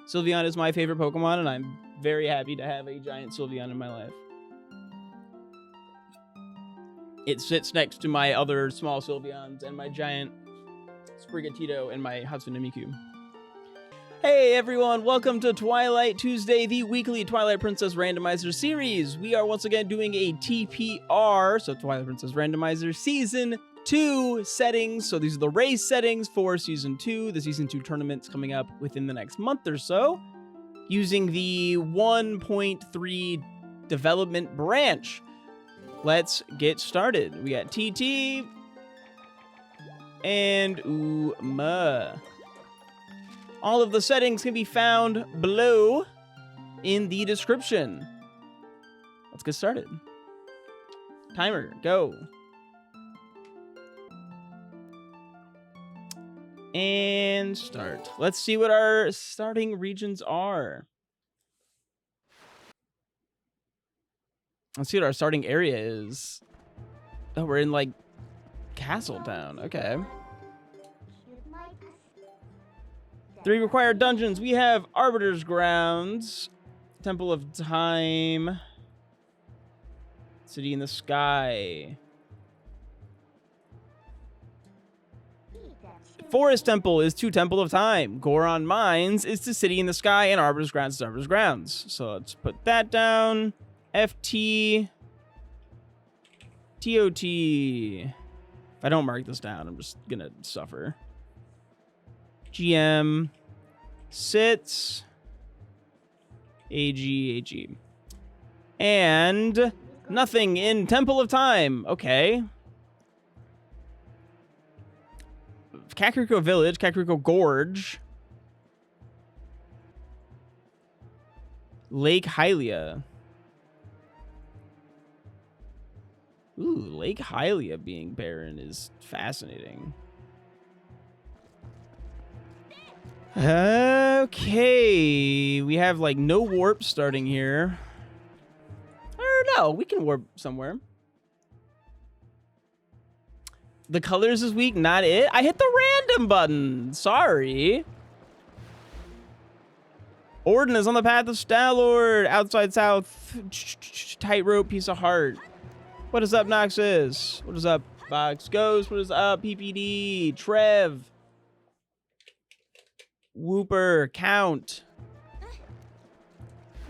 Sylveon is my favorite Pokemon, and I'm very happy to have a giant Sylveon in my life. It sits next to my other small Sylveons and my giant Sprigatito and my Hatsune Miku. Hey everyone, welcome to Twilight Tuesday, the weekly Twilight Princess Randomizer series. We are once again doing a TPR, so Twilight Princess Randomizer Season 2 settings. So these are the race settings for Season 2. The Season 2 tournament's coming up within the next month or so, using the 1.3 development branch. Let's get started. We got TT and Uma. All of the settings can be found below in the description. Let's get started. Timer, go. And start. Let's see what our starting regions are. Let's see what our starting area is. Oh, we're in like Castletown. Okay. 3 required dungeons. We have Arbiter's Grounds, Temple of Time, City in the Sky. Forest Temple is to Temple of Time. Goron Mines is to City in the Sky, and Arbiter's Grounds is Arbiter's Grounds. So let's put that down. FT, TOT. If I don't mark this down, I'm just gonna suffer. GM, sits, AG. And nothing in Temple of Time. Okay. Kakariko Village, Kakariko Gorge. Lake Hylia. Ooh, Lake Hylia being barren is fascinating. Okay, we have like no warp starting here. Or no, we can warp somewhere. The colors this week, not it. I hit the random button. Sorry. Orden is on the path of Stalord. Outside south. Tightrope, piece of heart. What is up, Noxus? What is up, TheBoxGhost? What is up, PPD? Trev. Whooper. Count.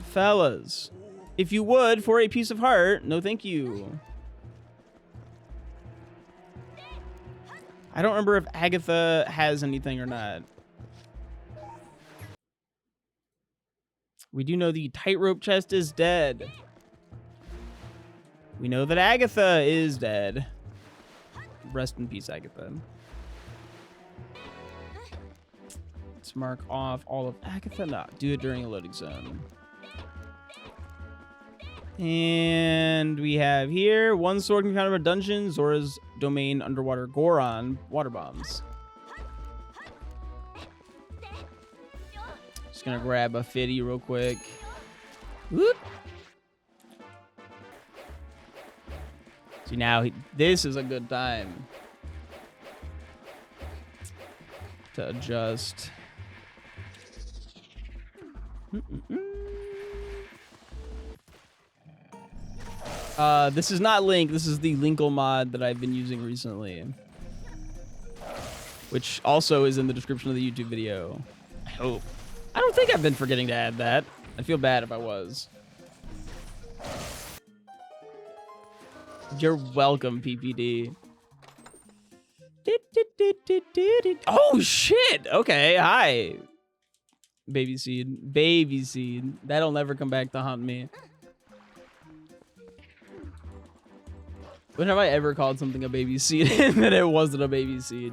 Fellas. If you would, for a piece of heart, no thank you. I don't remember if Agatha has anything or not. We do know the tightrope chest is dead. We know that Agatha is dead. Rest in peace, Agatha. Let's mark off all of Agatha. No, do it during a loading zone. And we have here one sword can be found in a dungeon. Zora's domain underwater Goron water bombs. Just gonna grab a fitty real quick. Whoop. See now, this is a good time to adjust. This is not Link. This is the Linkle mod that I've been using recently, which also is in the description of the YouTube video. I hope. I don't think I've been forgetting to add that. I'd feel bad if I was. You're welcome, PPD. Oh, shit. Okay, hi. Baby seed. Baby seed. That'll never come back to haunt me. When have I ever called something a baby seed and that it wasn't a baby seed?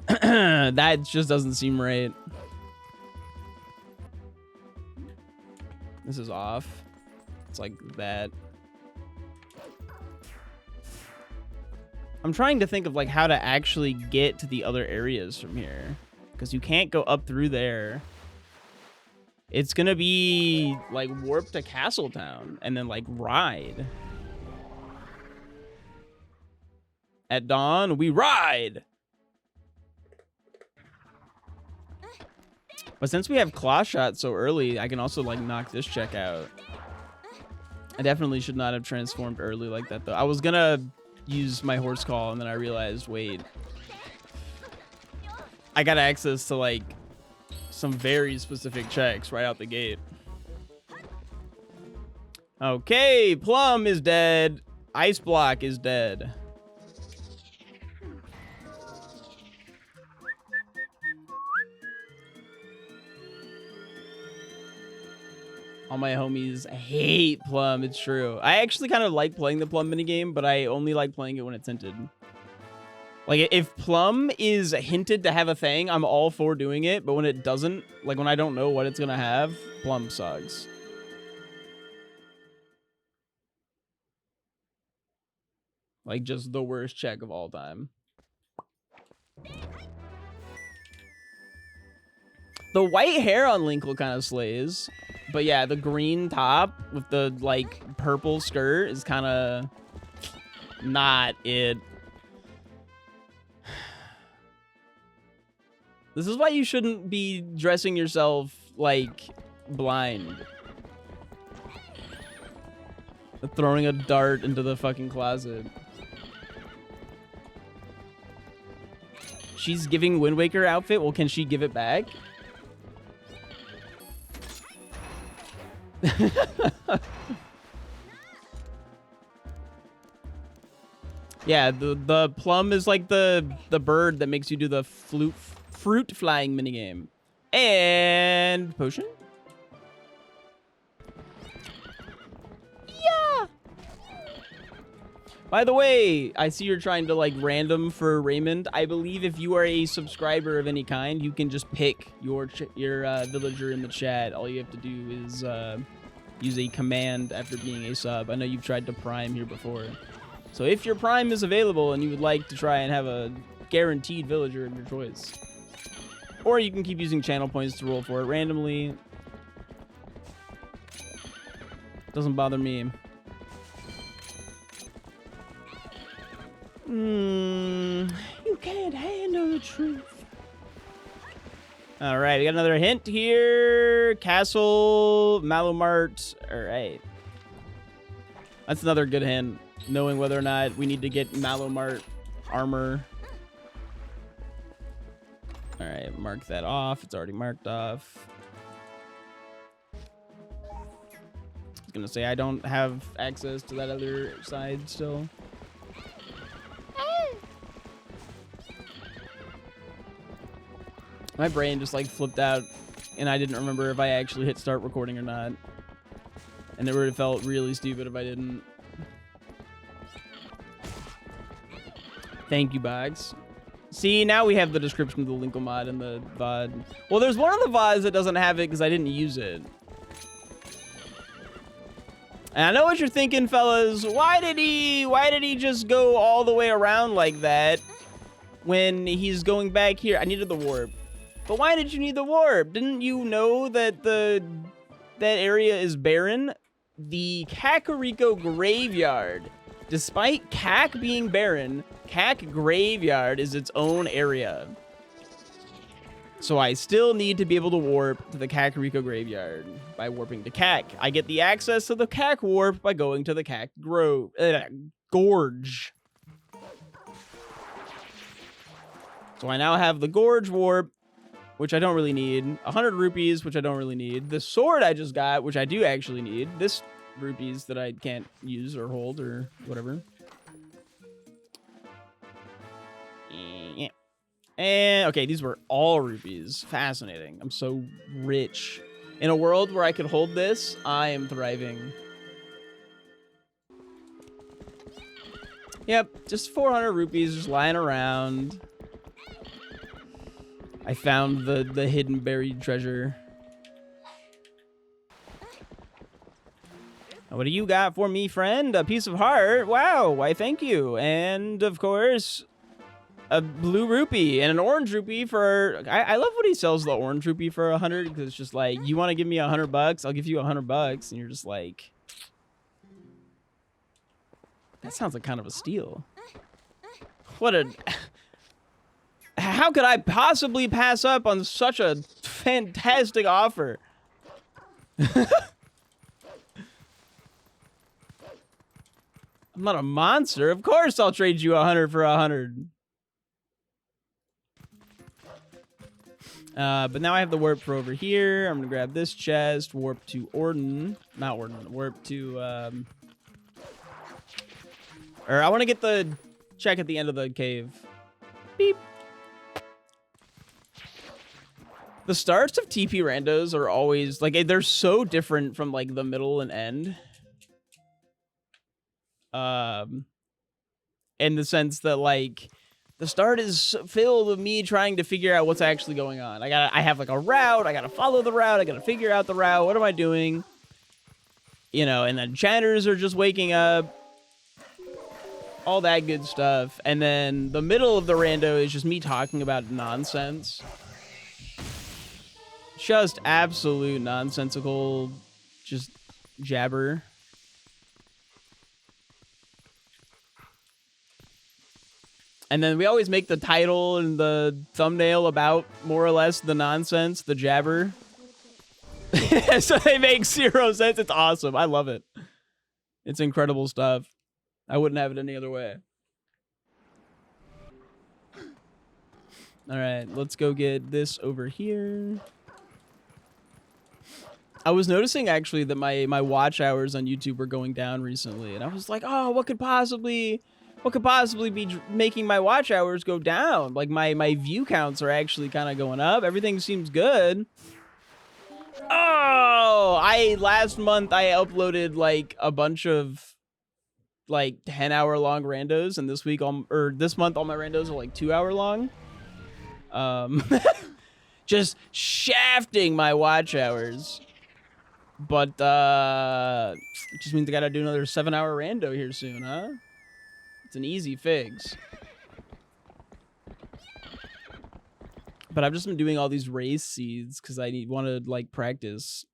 That just doesn't seem right. This is off. It's like that. I'm trying to think of like how to actually get to the other areas from here, because you can't go up through there. It's gonna be like warp to Castletown and then like ride. At dawn, we ride. But since we have Claw Shot so early, I can also, like, knock this check out. I definitely should not have transformed early like that, though. I was gonna use my Horse Call, and then I realized, wait. I got access to, like, some very specific checks right out the gate. Okay, Plum is dead. Ice Block is dead. All my homies hate Plum. It's true. I actually kind of like playing the Plum minigame, but I only like playing it when it's hinted. Like, if Plum is hinted to have a thing, I'm all for doing it. But when it doesn't, like when I don't know what it's going to have, Plum sucks. Like, just the worst check of all time. The white hair on Linkle kind of slays. But yeah, the green top with the, like, purple skirt is kind of not it. This is why you shouldn't be dressing yourself, like, blind. Throwing a dart into the fucking closet. She's giving Wind Waker outfit. Well, can she give it back? Yeah, the Plum is like the bird that makes you do the fruit flying minigame. And potion? Yeah. By the way, I see you're trying to, like, random for Raymond. I believe if you are a subscriber of any kind, you can just pick your villager in the chat. All you have to do is use a command after being a sub. I know you've tried to Prime here before. So if your Prime is available and you would like to try and have a guaranteed villager of your choice. Or you can keep using channel points to roll for it randomly. Doesn't bother me. You can't handle the truth. All right, we got another hint here. Castle, Malomart. All right. That's another good hint. Knowing whether or not we need to get Malomart armor. All right, mark that off. It's already marked off. I was gonna say I don't have access to that other side still. My brain just, like, flipped out, and I didn't remember if I actually hit start recording or not. And it would have felt really stupid if I didn't. Thank you, Bags. See, now we have the description of the Linkle mod in the VOD. Well, there's one of the VODs that doesn't have it because I didn't use it. And I know what you're thinking, fellas. Why did he just go all the way around like that when he's going back here? I needed the warp. But why did you need the warp? Didn't you know that that area is barren? The Kakariko Graveyard. Despite Kak being barren, Kak Graveyard is its own area. So I still need to be able to warp to the Kakariko Graveyard by warping to Kak. I get the access to the Kak warp by going to the Kak Gorge. So I now have the Gorge warp, which I don't really need. 100 rupees, which I don't really need. The sword I just got, which I do actually need. This rupees that I can't use or hold or whatever. And okay, these were all rupees. Fascinating. I'm so rich. In a world where I could hold this, I am thriving. Yep, just 400 rupees just lying around. I found the hidden buried treasure. What do you got for me, friend? A piece of heart? Wow, why thank you. And of course, a blue rupee and an orange rupee for... I love when he sells the orange rupee for 100 because it's just like, you want to give me $100? I'll give you $100. And you're just like... That sounds like kind of a steal. What a... How could I possibly pass up on such a fantastic offer? I'm not a monster. Of course I'll trade you 100 for 100. But now I have the warp for over here. I'm gonna grab this chest, warp to Orden. Not Orden, warp to, or I want to get the check at the end of the cave. Beep. The starts of TP randos are always, like, they're so different from, like, the middle and end. In the sense that, like, the start is filled with me trying to figure out what's actually going on. I have, like, a route. I gotta follow the route. I gotta figure out the route. What am I doing? You know, and then janitors are just waking up. All that good stuff. And then the middle of the rando is just me talking about nonsense. Just absolute nonsensical, just jabber. And then we always make the title and the thumbnail about more or less the nonsense, the jabber. So they make 0 sense. It's awesome. I love it. It's incredible stuff. I wouldn't have it any other way. All right, let's go get this over here. I was noticing actually that my watch hours on YouTube were going down recently, and I was like, oh, what could possibly be making my watch hours go down? Like my view counts are actually kind of going up. Everything seems good. Oh, last month I uploaded like a bunch of like 10-hour long randos, and this week this month all my randos are like 2-hour long. Just shafting my watch hours. But it just means I gotta do another 7-hour rando here soon, huh? It's an easy fix. But I've just been doing all these race seeds because I want to like practice.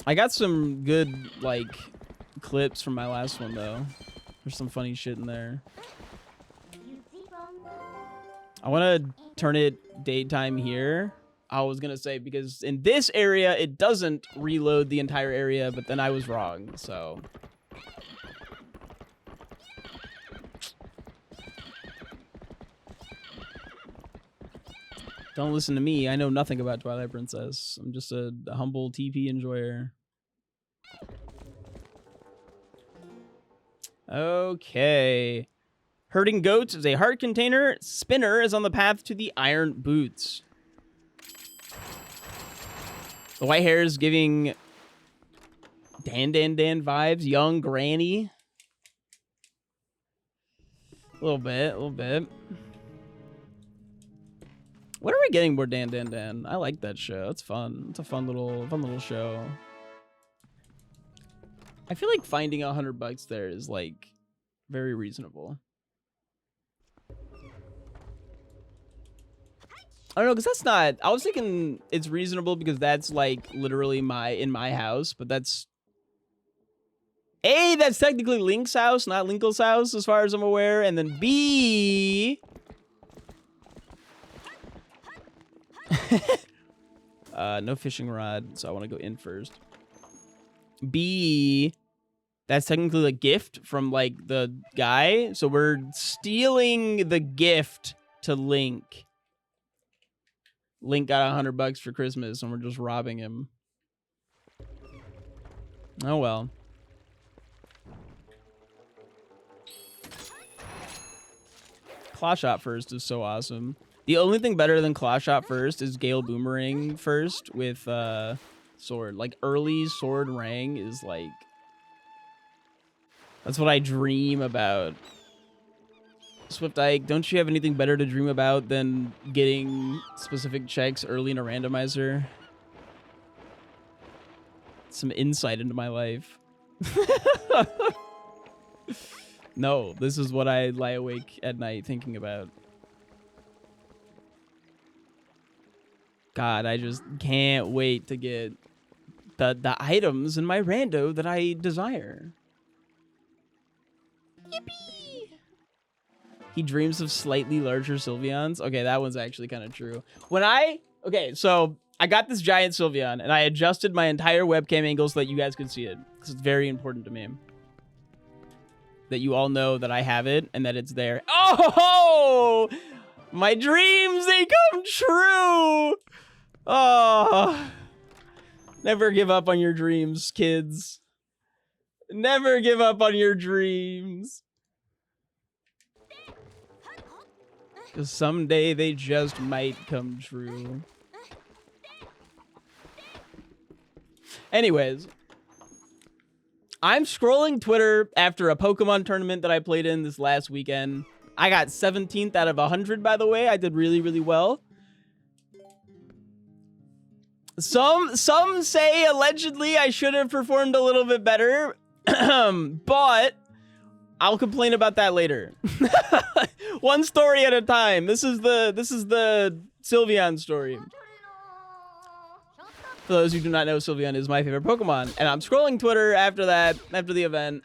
I got some good like clips from my last one though. There's some funny shit in there. I want to turn it daytime here. I was gonna say, because in this area it doesn't reload the entire area, but then I was wrong, so. Don't listen to me. I know nothing about Twilight Princess. I'm just a humble TP enjoyer. Okay. Herding goats is a heart container. Spinner is on the path to the iron boots. The white hair is giving Dan vibes. Young granny. A little bit. When are we getting more Dan? I like that show. It's fun. It's a fun little show. I feel like finding $100 there is like very reasonable. I don't know, because that's not... I was thinking it's reasonable because that's, like, literally in my house, but that's... A, that's technically Link's house, not Linkle's house, as far as I'm aware, and then B... no fishing rod, so I want to go in first. B... That's technically a gift from, like, the guy, so we're stealing the gift to Link. Link got $100 for Christmas, and we're just robbing him. Oh well. Claw Shot first is so awesome. The only thing better than Claw Shot first is Gale Boomerang first with sword. Like early sword rang is like... That's what I dream about. SwiftIke, don't you have anything better to dream about than getting specific checks early in a randomizer? Some insight into my life. No, this is what I lie awake at night thinking about. God, I just can't wait to get the items in my rando that I desire. Yippee! He dreams of slightly larger Sylveons. Okay, that one's actually kind of true. Okay, so I got this giant Sylveon, and I adjusted my entire webcam angle so that you guys could see it, because it's very important to me that you all know that I have it and that it's there. Oh, my dreams, they come true. Oh, never give up on your dreams, kids. Never give up on your dreams. Because someday they just might come true. Anyways, I'm scrolling Twitter after a Pokemon tournament that I played in this last weekend. I got 17th out of 100, by the way. I did really, really well. Some say allegedly I should have performed a little bit better, but I'll complain about that later. One story at a time. This is the Sylveon story. For those who do not know, Sylveon is my favorite Pokemon. And I'm scrolling Twitter after the event.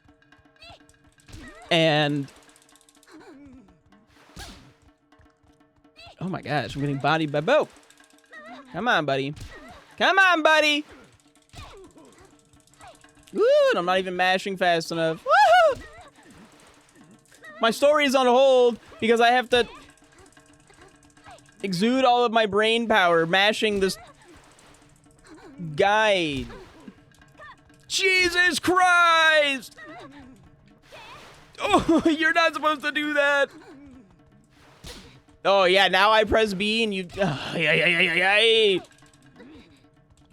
And oh my gosh, I'm getting bodied by Bo. Come on, buddy. Come on, buddy. Woo, and I'm not even mashing fast enough. Woohoo! My story is on hold because I have to exude all of my brain power mashing this guide. Jesus Christ! Oh, you're not supposed to do that. Oh yeah, now I press B and you. Oh,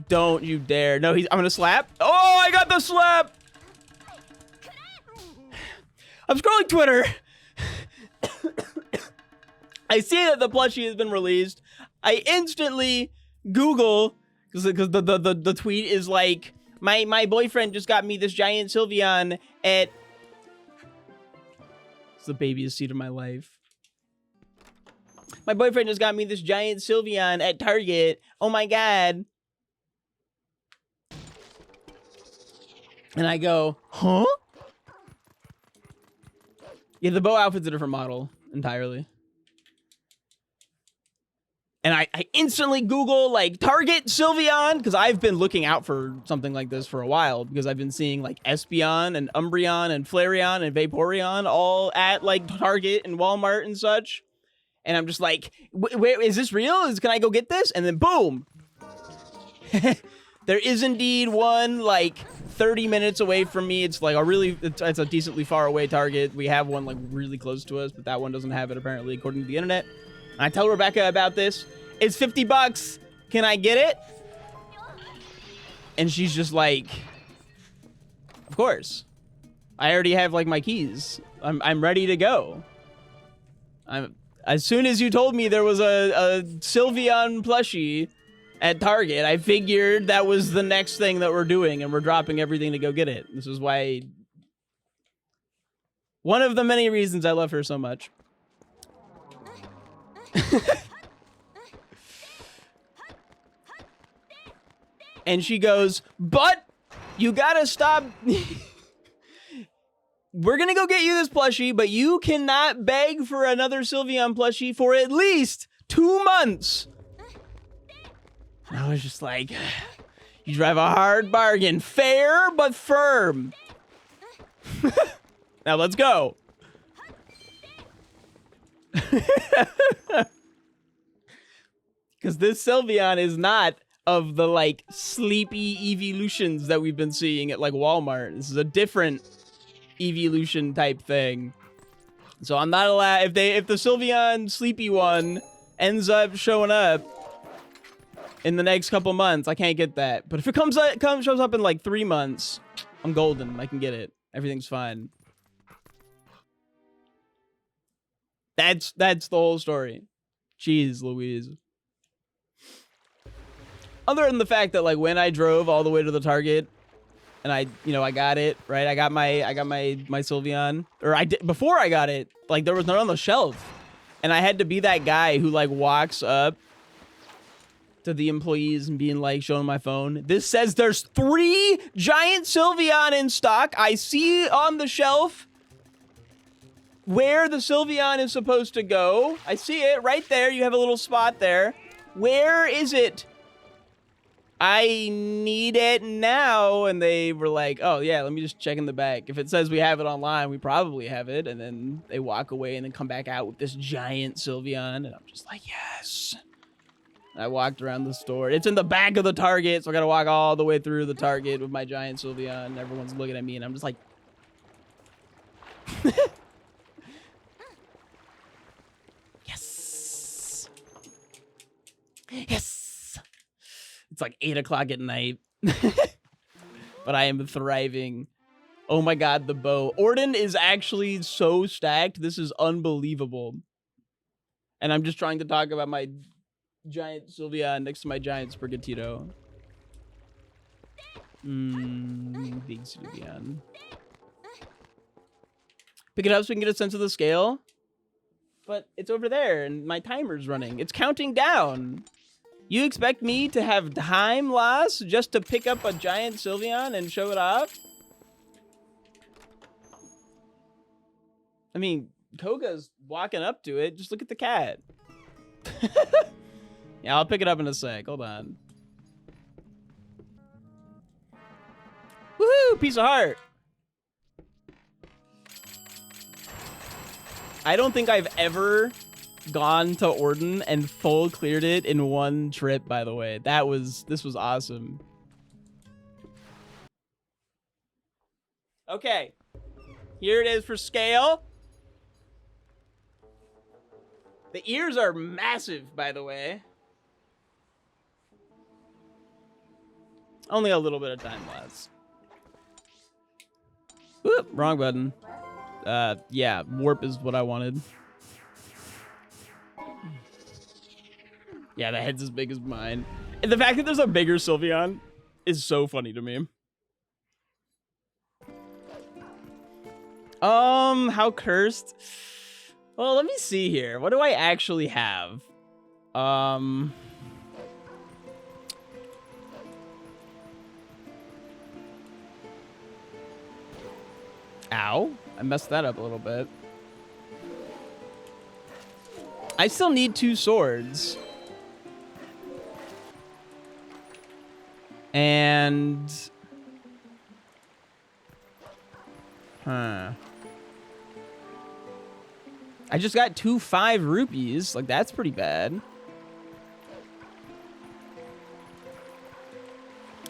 don't you dare! No, I'm gonna slap. Oh, I got the slap. I'm scrolling Twitter. I see that the plushie has been released. I instantly Google, because the tweet is like, my boyfriend just got me this giant Sylveon at... It's the babyest seed of my life. My boyfriend just got me this giant Sylveon at Target. Oh my god. And I go, huh? Yeah, the bow outfit's a different model entirely. And I instantly Google, like, Target Sylveon, because I've been looking out for something like this for a while, because I've been seeing, like, Espeon and Umbreon and Flareon and Vaporeon all at, like, Target and Walmart and such. And I'm just like, wait, is this real? Can I go get this? And then, boom! There is indeed one, like, 30 minutes away from me. It's like it's a decently far away Target. We have one, like, really close to us, but that one doesn't have it, apparently, according to the internet. I tell Rebecca about this. It's $50. Can I get it? And she's just like, of course. I already have, like, my keys. I'm ready to go. As soon as you told me there was a Sylveon plushie at Target, I figured that was the next thing that we're doing, and we're dropping everything to go get it. This is why... one of the many reasons I love her so much. And she goes, but you gotta stop. We're gonna go get you this plushie, but you cannot beg for another Sylveon plushie for at least 2 months. And I was just like, you drive a hard bargain. Fair, but firm. Now let's go. Because this Sylveon is not of the, like, sleepy evolutions that we've been seeing at, like, Walmart. This is a different evolution type thing. So I'm not allowed, if the Sylveon sleepy one ends up showing up in the next couple months, I can't get that. But if it shows up in, like, 3 months, I'm golden. I can get it. Everything's fine. That's the whole story. Jeez Louise. Other than the fact that, like, when I drove all the way to the Target and I got it, right? I got my Sylveon, or before I got it, like, there was none on the shelf. And I had to be that guy who, like, walks up to the employees and being like, showing my phone. This says there's 3 giant Sylveon in stock. I see on the shelf. where the Sylveon is supposed to go. I see it right there. You have a little spot there. Where is it? I need it now. And they were like, oh, yeah, let me just check in the back. If it says we have it online, we probably have it. And then they walk away and then come back out with this giant Sylveon. And I'm just like, yes. I walked around the store. It's in the back of the Target, so I got to walk all the way through the Target with my giant Sylveon. Everyone's looking at me, and I'm just like... Yes! Yes! It's like 8 o'clock at night. But I am thriving. Oh my god, the bow. Orden is actually so stacked. This is unbelievable. And I'm just trying to talk about my giant Sylveon next to my giant Sprigatito. Big Sylveon. Pick it up so we can get a sense of the scale. But it's over there and my timer's running. It's counting down. You expect me to have time loss just to pick up a giant Sylveon and show it off? I mean, Koga's walking up to it. Just look at the cat. Yeah, I'll pick it up in a sec. Hold on. Woohoo! Piece of heart. I don't think I've ever gone to Orden and full cleared it in one trip, by the way. This was awesome. Okay. Here it is for scale. The ears are massive, by the way. Only a little bit of time lapse. Whoop, wrong button. Yeah, warp is what I wanted. Yeah, the head's as big as mine. And the fact that there's a bigger Sylveon is so funny to me. How cursed? Well, let me see here. What do I actually have? Ow. I messed that up a little bit. I still need 2 swords. And... Huh. I just got 2 5 rupees. Like, that's pretty bad.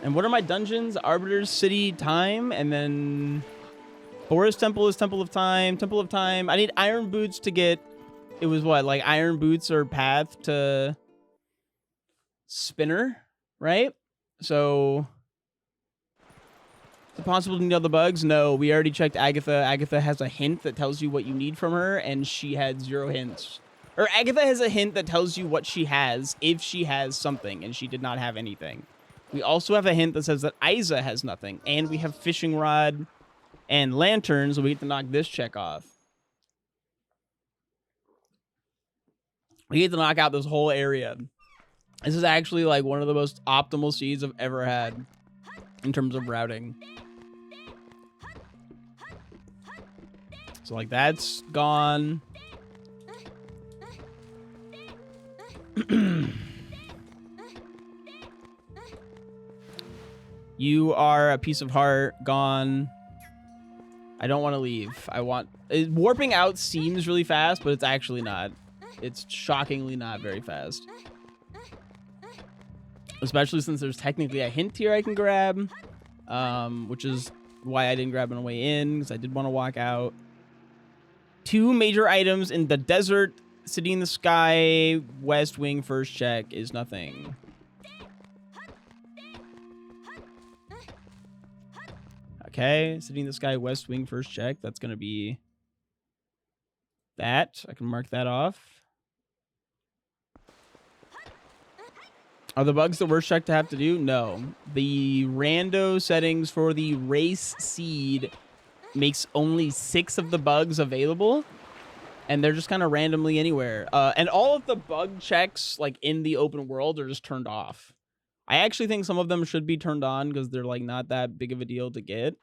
And what are my dungeons? Arbiter's City Time, and then... Forest Temple is Temple of Time. Temple of Time. I need Iron Boots to get... It was what? Like, Iron Boots or Path to... Spinner, right? So... Is it possible to know the bugs? No, we already checked Agatha. Agatha has a hint that tells you what you need from her, and she had 0 hints. Or Agatha has a hint that tells you what she has, if she has something, and she did not have anything. We also have a hint that says that Isa has nothing, and we have Fishing Rod and Lanterns, so we get to knock this check off. We get to knock out this whole area. This is actually like one of the most optimal seeds I've ever had in terms of routing. So like that's gone. You are a piece of heart gone. I don't want to leave. Warping out seems really fast, but it's actually not. It's shockingly not very fast. Especially since there's technically a hint here I can grab, which is why I didn't grab on the way in, because I did want to walk out. 2 major items in the desert, City in the Sky, West Wing first check is nothing. Okay, City in the Sky, West Wing first check. That's going to be that. I can mark that off. Are the bugs the worst check to have to do? No. The rando settings for the race seed makes only 6 of the bugs available, and they're just kind of randomly anywhere. And all of the bug checks, like in the open world, are just turned off. I actually think some of them should be turned on because they're like not that big of a deal to get.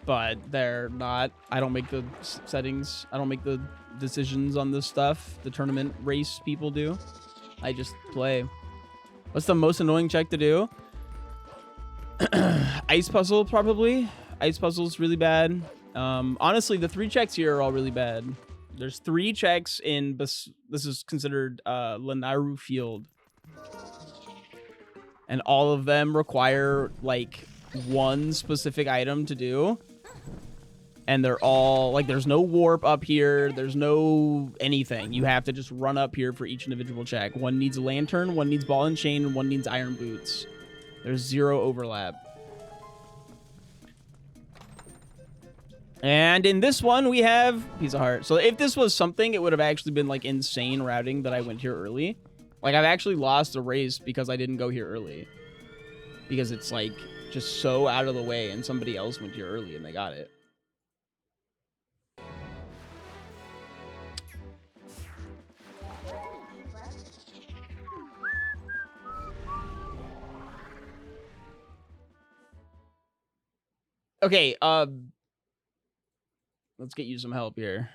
but they're not. I don't make the settings. I don't make the decisions on this stuff. The tournament race people do. I just play. What's the most annoying check to do? Ice puzzle, probably. Ice puzzle's really bad. Honestly, the 3 checks here are all really bad. There's 3 checks in this is considered Lenaru Field. And all of them require like one specific item to do. And they're all like, there's no warp up here. There's no anything. You have to just run up here for each individual check. One needs a lantern, one needs ball and chain, and one needs iron boots. There's 0 overlap. And in this one, we have piece of heart. So if this was something, it would have actually been like insane routing that I went here early. Like I've actually lost a race because I didn't go here early. Because it's like just so out of the way and somebody else went here early and they got it. Okay, let's get you some help here.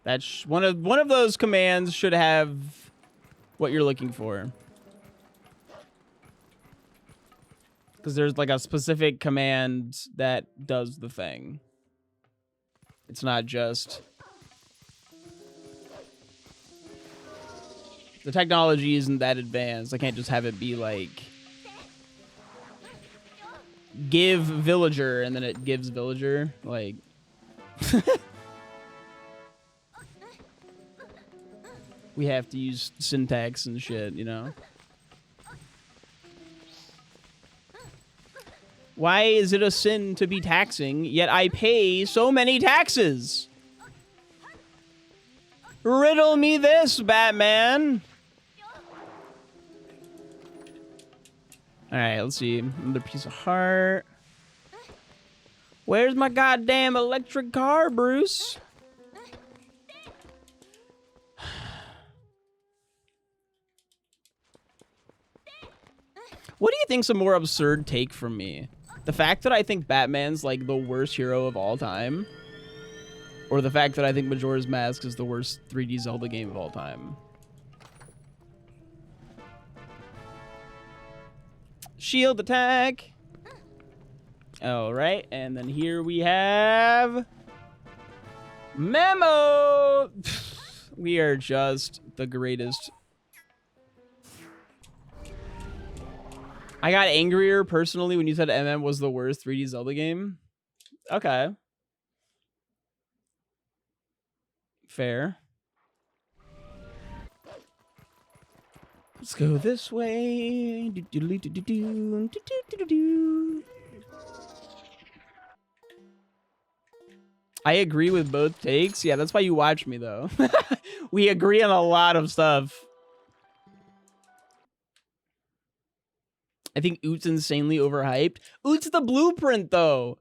That's one of those commands should have what you're looking for. Because there's like a specific command that does the thing. It's not just... The technology isn't that advanced. I can't just have it be like... Give villager, and then it gives villager. Like... We have to use syntax and shit, you know? Why is it a sin to be taxing, yet I pay so many taxes? Riddle me this, Batman! Alright, let's see. Another piece of heart. Where's my goddamn electric car, Bruce? What do you think's a more absurd take from me? The fact that I think Batman's like the worst hero of all time? Or the fact that I think Majora's Mask is the worst 3D Zelda game of all time? Shield attack. All right, and then here we have Memo. We are just the greatest. I got angrier personally when you said MM was the worst 3D Zelda game. Okay. Fair. Let's go this way. I agree with both takes. Yeah, that's why you watch me, though. We agree on a lot of stuff. I think Oot's insanely overhyped. Oot's the blueprint, though.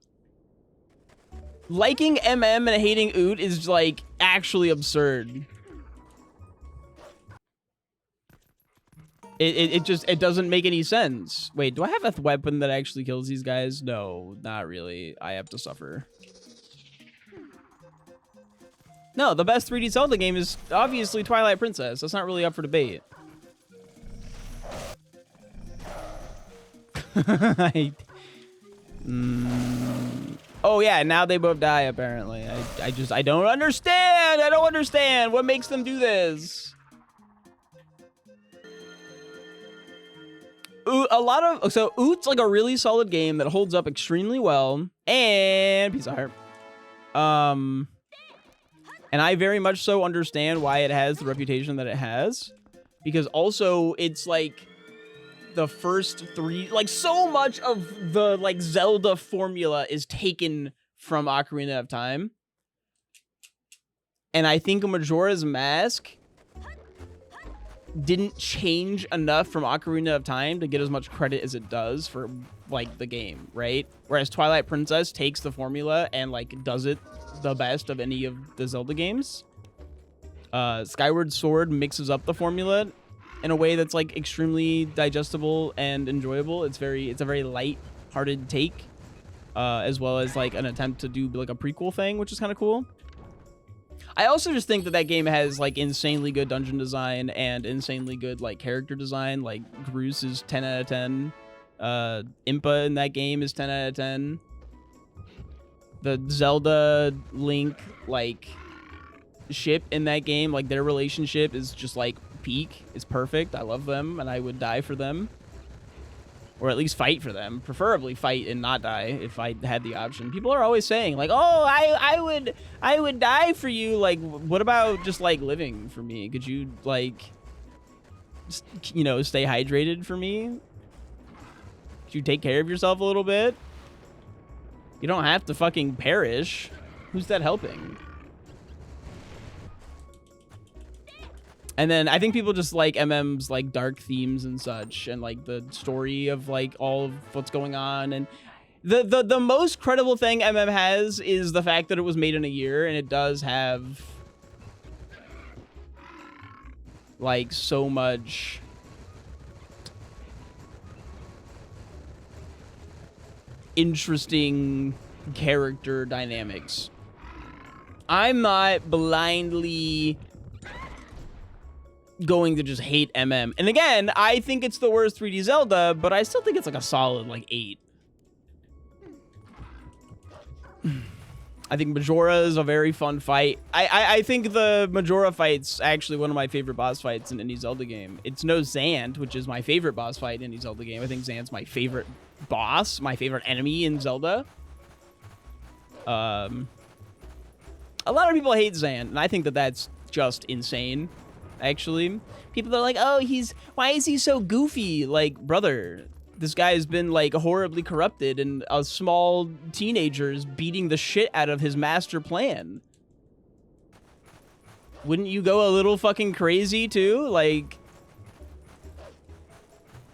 Liking MM and hating Oot is, like, actually absurd. It doesn't make any sense. Wait, do I have a weapon that actually kills these guys? No, not really. I have to suffer. No, the best 3D Zelda game is obviously Twilight Princess. That's not really up for debate. Oh yeah, now they both die apparently. I don't understand. I don't understand what makes them do this. So Oot's like a really solid game that holds up extremely well, and piece of heart. And I very much so understand why it has the reputation that it has, because also it's like the first 3, like so much of the like Zelda formula is taken from Ocarina of Time. And I think Majora's Mask didn't change enough from Ocarina of Time to get as much credit as it does for like the game, right? Whereas Twilight Princess takes the formula and like does it the best of any of the Zelda games. Skyward Sword mixes up the formula in a way that's like extremely digestible and enjoyable. It's a very light-hearted take, as well as like an attempt to do like a prequel thing, which is kind of cool. I also just think that that game has like insanely good dungeon design and insanely good like character design. Like Groose is 10 out of 10. Impa in that game is 10 out of 10. The Zelda Link like ship in that game, like their relationship is just like peak. It's perfect. I love them and I would die for them. Or at least fight for them. Preferably fight and not die if I had the option. People are always saying like, oh, I would die for you. Like, what about just like living for me? Could you like, just, you know, stay hydrated for me? Could you take care of yourself a little bit? You don't have to fucking perish. Who's that helping? And then I think people just like MM's like dark themes and such, and like the story of like all of what's going on. And the most credible thing MM has is the fact that it was made in a year, and it does have like so much interesting character dynamics. I'm not blindly going to just hate MM. And again, I think it's the worst 3D Zelda, but I still think it's like a solid like 8. I think Majora is a very fun fight. I think the Majora fight's actually one of my favorite boss fights in any Zelda game. It's no Xant, which is my favorite boss fight in any Zelda game. I think Xant's my favorite boss, my favorite enemy in Zelda. A lot of people hate Xant, and I think that that's just insane. Actually, people are like, oh, why is he so goofy? Like, brother, this guy has been like horribly corrupted, and a small teenager is beating the shit out of his master plan. Wouldn't you go a little fucking crazy too? Like,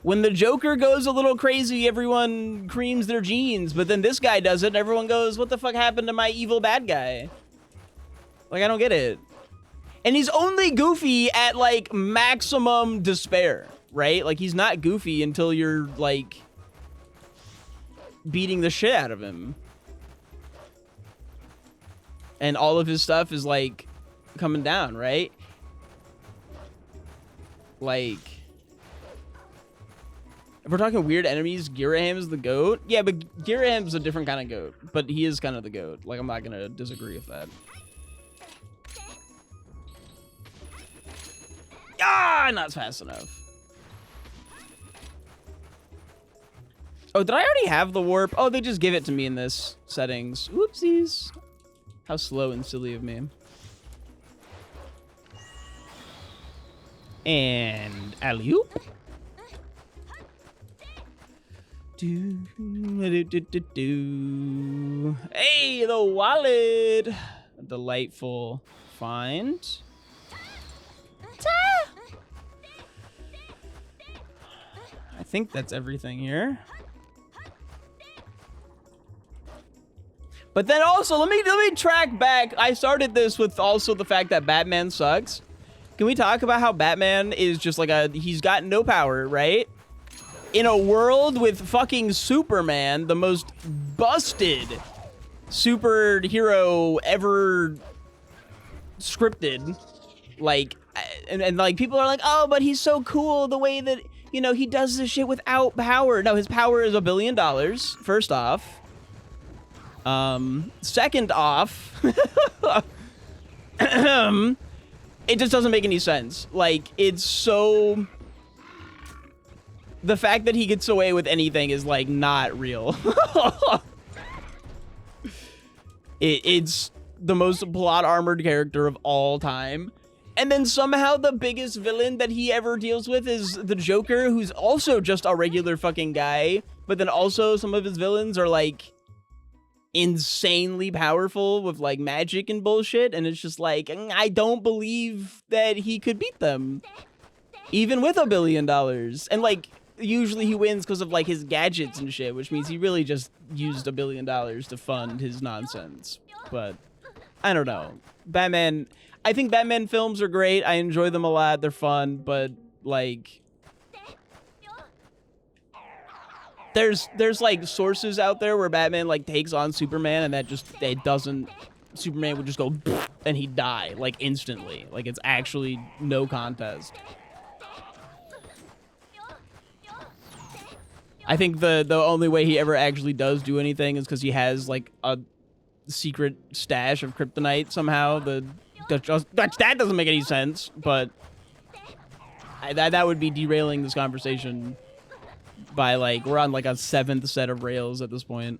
when the Joker goes a little crazy, everyone creams their jeans, but then this guy does it, and everyone goes, what the fuck happened to my evil bad guy? Like, I don't get it. And he's only goofy at, like, maximum despair, right? Like, he's not goofy until you're, like, beating the shit out of him. And all of his stuff is, like, coming down, right? Like, if we're talking weird enemies, Girahim is the GOAT. Yeah, but Giraham's a different kind of GOAT. But he is kind of the GOAT. Like, I'm not going to disagree with that. Ah, not fast enough. Oh, did I already have the warp? Oh, they just give it to me in this settings. Whoopsies. How slow and silly of me. And alley-oop. Hey, the wallet. A delightful find. I think that's everything here. But then also, let me track back. I started this with also the fact that Batman sucks. Can we talk about how Batman is just like he's got no power, right? In a world with fucking Superman, the most busted superhero ever scripted. Like, and like people are like, oh, but he's so cool the way that, you know, he does this shit without power. No, his power is $1 billion, first off. Second off, it just doesn't make any sense. Like, it's so... The fact that he gets away with anything is, like, not real. It's the most plot-armored character of all time. And then somehow the biggest villain that he ever deals with is the Joker, who's also just a regular fucking guy. But then also some of his villains are, like, insanely powerful with, like, magic and bullshit. And it's just like, I don't believe that he could beat them. Even with $1 billion. And, like, usually he wins because of, like, his gadgets and shit, which means he really just used $1 billion to fund his nonsense. But I don't know. Batman... I think Batman films are great. I enjoy them a lot. They're fun, but like, there's like sources out there where Batman like takes on Superman and that just, it doesn't, Superman would just go and he'd die like instantly. Like it's actually no contest. I think the only way he ever actually does do anything is because he has like a secret stash of kryptonite somehow. That doesn't make any sense, but that would be derailing this conversation by like, we're on like a 7th set of rails at this point.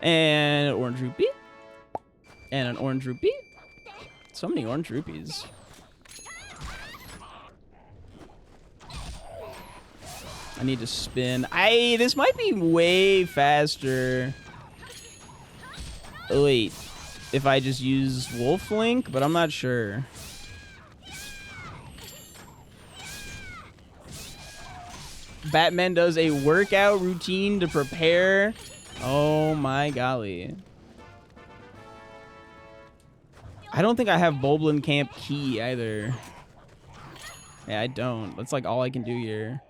And an orange rupee. And an orange rupee. So many orange rupees. I need to spin. This might be way faster. Oh, wait. If I just use Wolf Link, but I'm not sure. Batman does a workout routine to prepare. Oh my golly. I don't think I have Boblin Camp key either. Yeah, I don't. That's like all I can do here.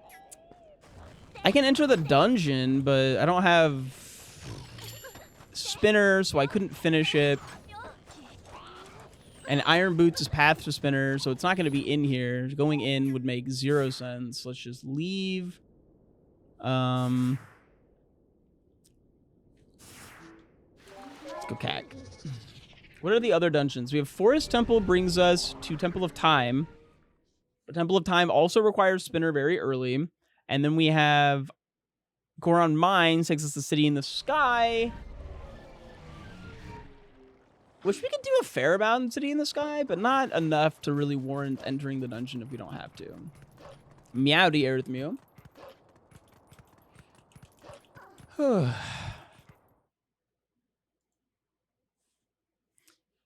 I can enter the dungeon, but I don't have Spinner, so I couldn't finish it. And Iron Boots is path to Spinner, so it's not going to be in here. Going in would make 0 sense. Let's just leave. Let's go CAC. What are the other dungeons? We have Forest Temple brings us to Temple of Time. The Temple of Time also requires Spinner very early. And then we have Goron Mines takes us to City in the Sky. Wish we could do a fair amount in City in the Sky, but not enough to really warrant entering the dungeon if we don't have to. Meowdy Earthmew.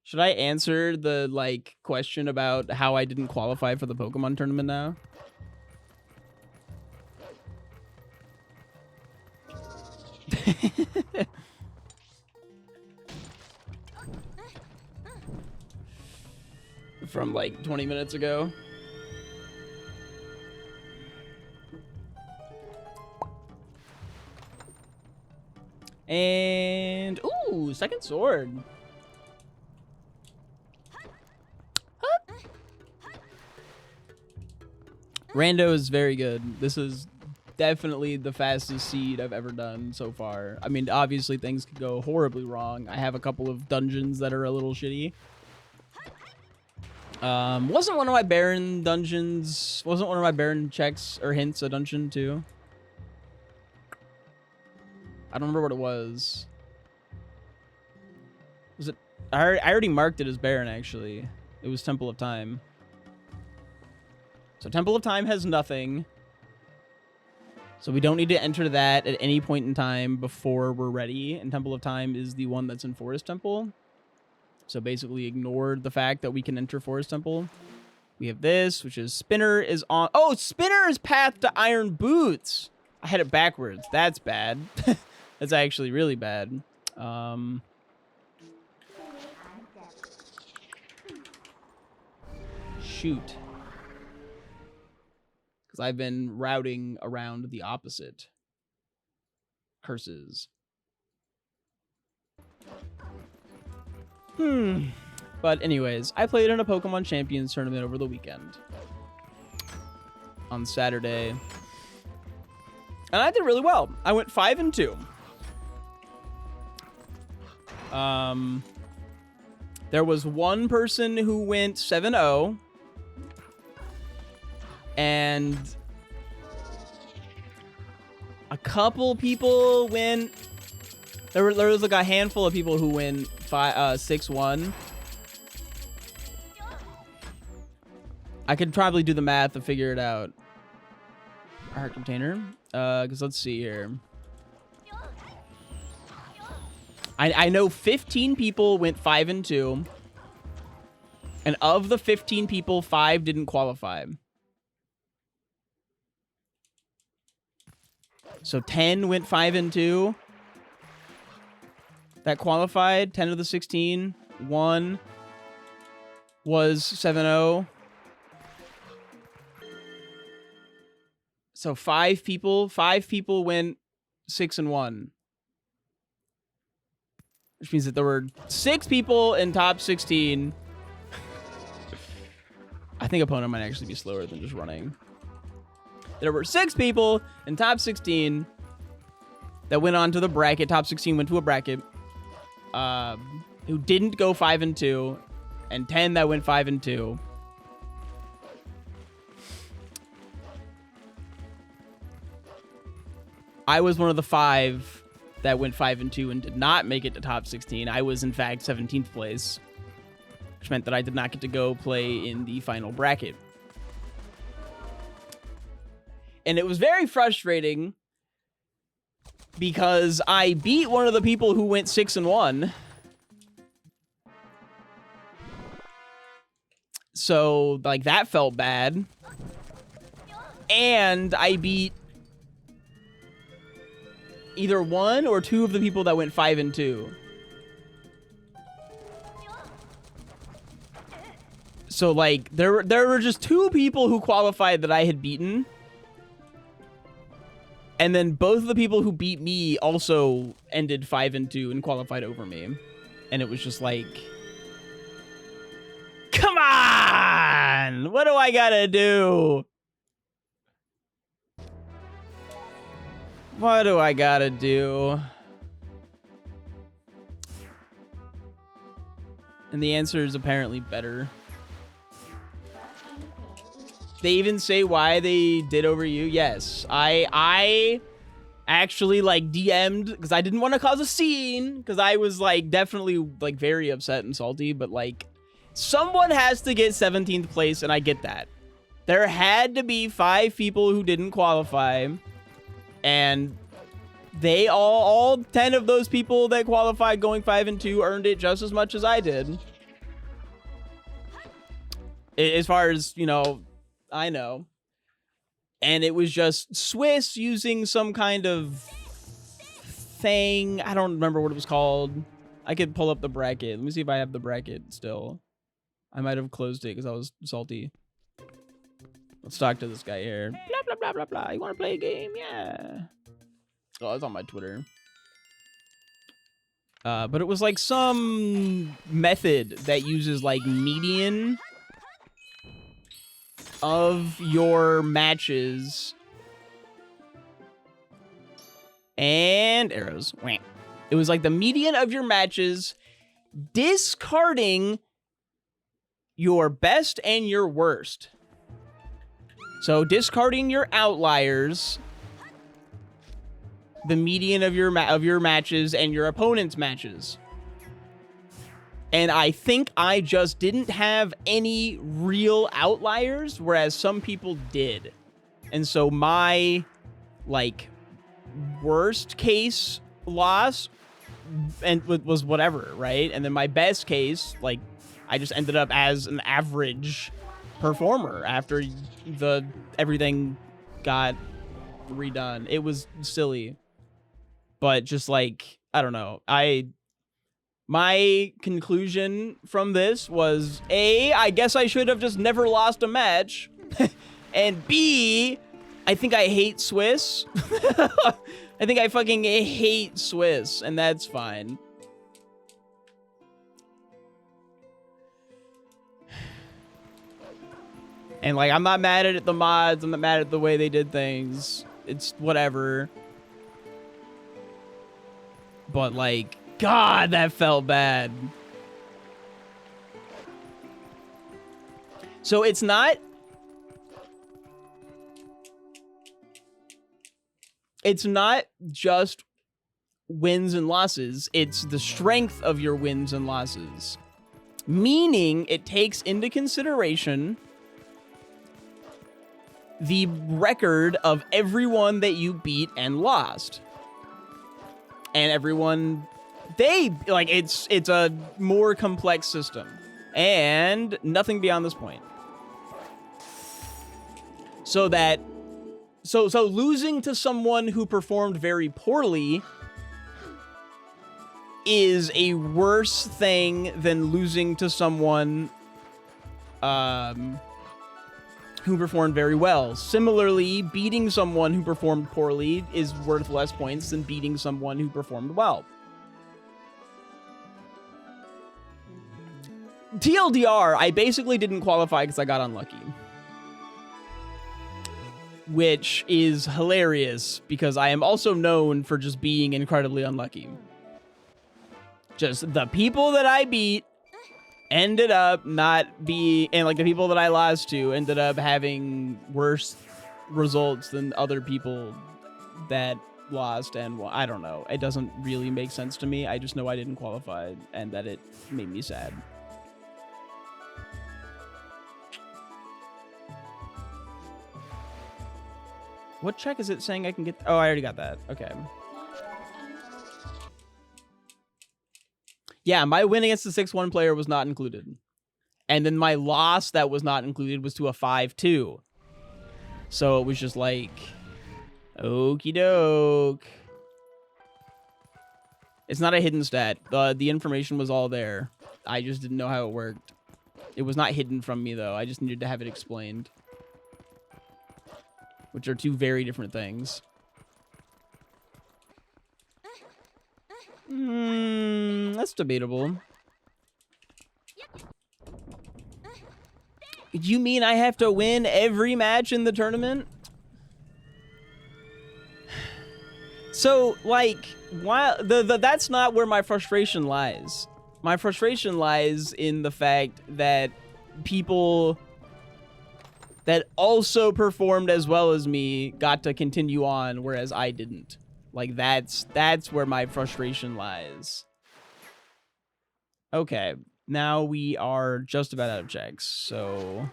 Should I answer the like question about how I didn't qualify for the Pokemon tournament now? From like 20 minutes ago. And ooh, second sword. Rando is very good. This is definitely the fastest seed I've ever done so far. I mean, obviously things could go horribly wrong. I have a couple of dungeons that are a little shitty. Wasn't one of my Baron dungeons, wasn't one of my Baron checks or hints a dungeon too? I don't remember what it was. Was it? I already marked it as Baron actually. It was Temple of Time. So Temple of Time has nothing. So we don't need to enter that at any point in time before we're ready. And Temple of Time is the one that's in Forest Temple. So basically ignored the fact that we can enter Forest Temple. We have this, which is Spinner is on... Oh, Spinner is path to Iron Boots. I had it backwards. That's bad. That's actually really bad. Shoot. Because I've been routing around the opposite. Curses. But anyways, I played in a Pokemon Champions tournament over the weekend. On Saturday. And I did really well. I went 5-2. There was one person who went 7-0. And a couple people went... There was like a handful of people who went 6-1. I could probably do the math to figure it out. Heart container. Because let's see here. I know 15 people went 5-2. And of the 15 people, 5 didn't qualify. So 10 went 5-2. That qualified. 10 of the 16. 1 was 7-0. So 5 people went 6-1. Which means that there were 6 people in top 16. I think opponent might actually be slower than just running. There were 6 people in top 16 that went on to the bracket. Top 16 went to a bracket. Who didn't go 5-2, and 10 that went 5-2. I was one of the 5 that went 5-2 and did not make it to top 16. I was in fact 17th place, which meant that I did not get to go play in the final bracket. And it was very frustrating because I beat one of the people who went 6-1. So, like, that felt bad. And I beat either 1 or 2 of the people that went 5-2. So, like, there were just 2 people who qualified that I had beaten. And then both of the people who beat me also ended 5-2 and qualified over me. And it was just like, come on! What do I gotta do? What do I gotta do? And the answer is apparently better. They even say why they did over you. Yes, I actually like DM'd because I didn't want to cause a scene because I was like definitely like very upset and salty, but like someone has to get 17th place and I get that. There had to be 5 people who didn't qualify, and they all 10 of those people that qualified going 5-2 earned it just as much as I did. As far as, you know, I know. And it was just Swiss using some kind of thing. I don't remember what it was called. I could pull up the bracket. Let me see if I have the bracket still. I might have closed it because I was salty. Let's talk to this guy here. Blah, blah, blah, blah, blah. You want to play a game? Yeah. Oh, it's on my Twitter. But it was like some method that uses like median of your matches and arrows. It was like the median of your matches, discarding your best and your worst. So discarding your outliers, the median of your matches and your opponent's matches. And I think I just didn't have any real outliers, whereas some people did. And so my, like, worst case loss and was whatever, right? And then my best case, like, I just ended up as an average performer after everything got redone. It was silly. But just, like, I don't know. My conclusion from this was, A, I guess I should have just never lost a match. And B, I think I hate Swiss. I think I fucking hate Swiss, and that's fine. And, like, I'm not mad at the mods. I'm not mad at the way they did things. It's whatever. But, like, God, that felt bad. So it's not just wins and losses. It's the strength of your wins and losses. Meaning it takes into consideration the record of everyone that you beat and lost. And everyone it's a more complex system, and nothing beyond this point. So losing to someone who performed very poorly is a worse thing than losing to someone who performed very well. Similarly, beating someone who performed poorly is worth less points than beating someone who performed well. TLDR, I basically didn't qualify because I got unlucky. Which is hilarious because I am also known for just being incredibly unlucky. Just the people that I beat ended up not being, and like the people that I lost to ended up having worse results than other people that lost and won. I don't know. It doesn't really make sense to me. I just know I didn't qualify and that it made me sad. What check is it saying I can get? Oh, I already got that. Okay. Yeah, my win against the 6-1 player was not included. And then my loss that was not included was to a 5-2. So it was just like, okie doke. It's not a hidden stat. The information was all there. I just didn't know how it worked. It was not hidden from me, though. I just needed to have it explained. Which are two very different things. That's debatable. Do you mean I have to win every match in the tournament? So, like, while that's not where my frustration lies. My frustration lies in the fact that people that also performed as well as me got to continue on, whereas I didn't. Like, that's where my frustration lies. Okay, now we are just about out of checks, so...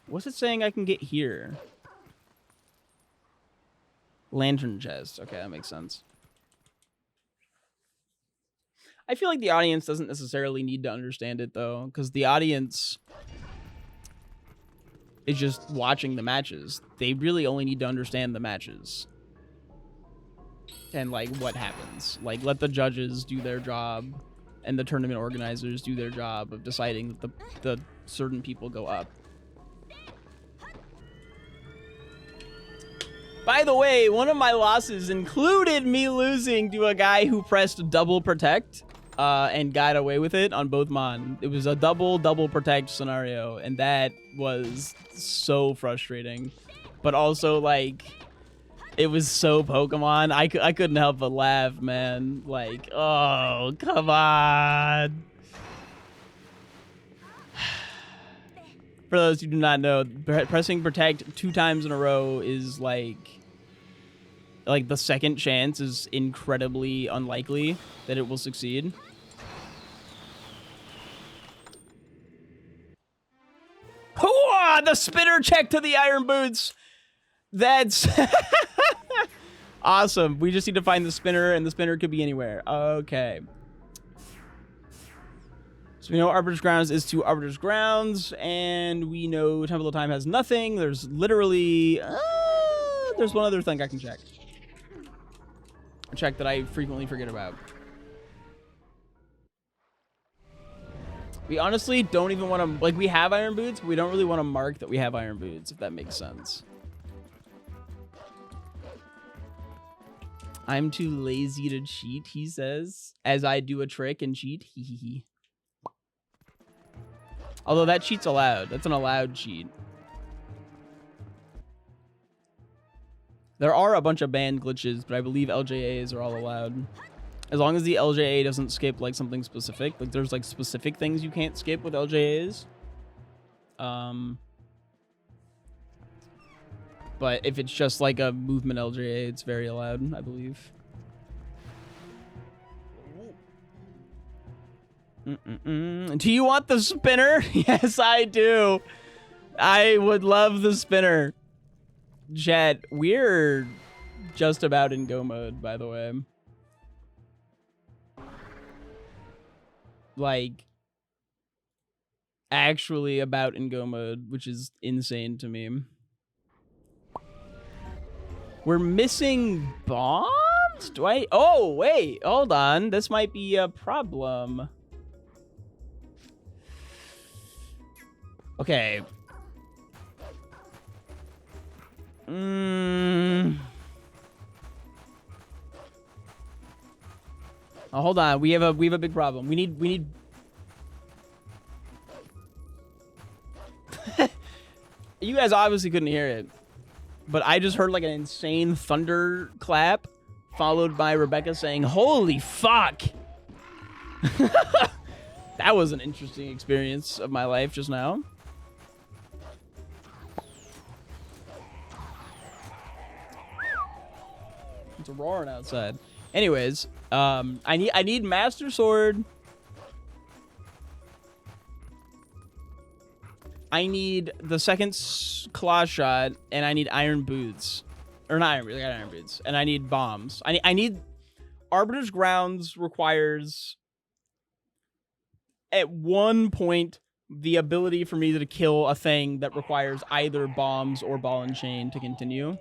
What's it saying I can get here? Lantern chest. Okay, that makes sense. I feel like the audience doesn't necessarily need to understand it, though, because the audience is just watching the matches. They really only need to understand the matches. And, like, what happens. Like, let the judges do their job, and the tournament organizers do their job of deciding that the certain people go up. By the way, one of my losses included me losing to a guy who pressed double protect and got away with it on both Mon. It was a double protect scenario, and that was so frustrating. But also, like, it was so Pokemon. I couldn't help but laugh, man. Like, oh, come on. For those who do not know, pressing protect 2 times in a row is like the second chance is incredibly unlikely that it will succeed. Hooah! The spinner check to the Iron Boots. That's awesome. We just need to find the spinner, and the spinner could be anywhere. Okay. So we know Arbiter's Grounds is to Arbiter's Grounds, and we know Temple of Time has nothing. There's literally... there's one other thing I can check. A check that I frequently forget about. We honestly don't even want to... Like, we have Iron Boots, but we don't really want to mark that we have Iron Boots, if that makes sense. I'm too lazy to cheat, he says, as I do a trick and cheat. Hehehe. Although that cheat's allowed. That's an allowed cheat. There are a bunch of banned glitches, but I believe LJAs are all allowed. As long as the LJA doesn't skip like something specific. Like there's like specific things you can't skip with LJAs. But if it's just like a movement LJA, it's very allowed, I believe. Do you want the spinner? Yes, I do. I would love the spinner. Chat, we're just about in go mode, by the way. Like, actually about in go mode, which is insane to me. We're missing bomb? Do I? Oh, wait. Hold on. This might be a problem. Okay. Oh, hold on. We have a big problem. We need You guys obviously couldn't hear it, but I just heard like an insane thunder clap followed by Rebecca saying, "Holy fuck." That was an interesting experience of my life just now. It's roaring outside. Anyways, I need Master Sword. I need the second claw shot, and I need iron boots, or not iron boots. I got iron boots, and I need bombs. I need Arbiter's Grounds requires at one point the ability for me to kill a thing that requires either bombs or ball and chain to continue.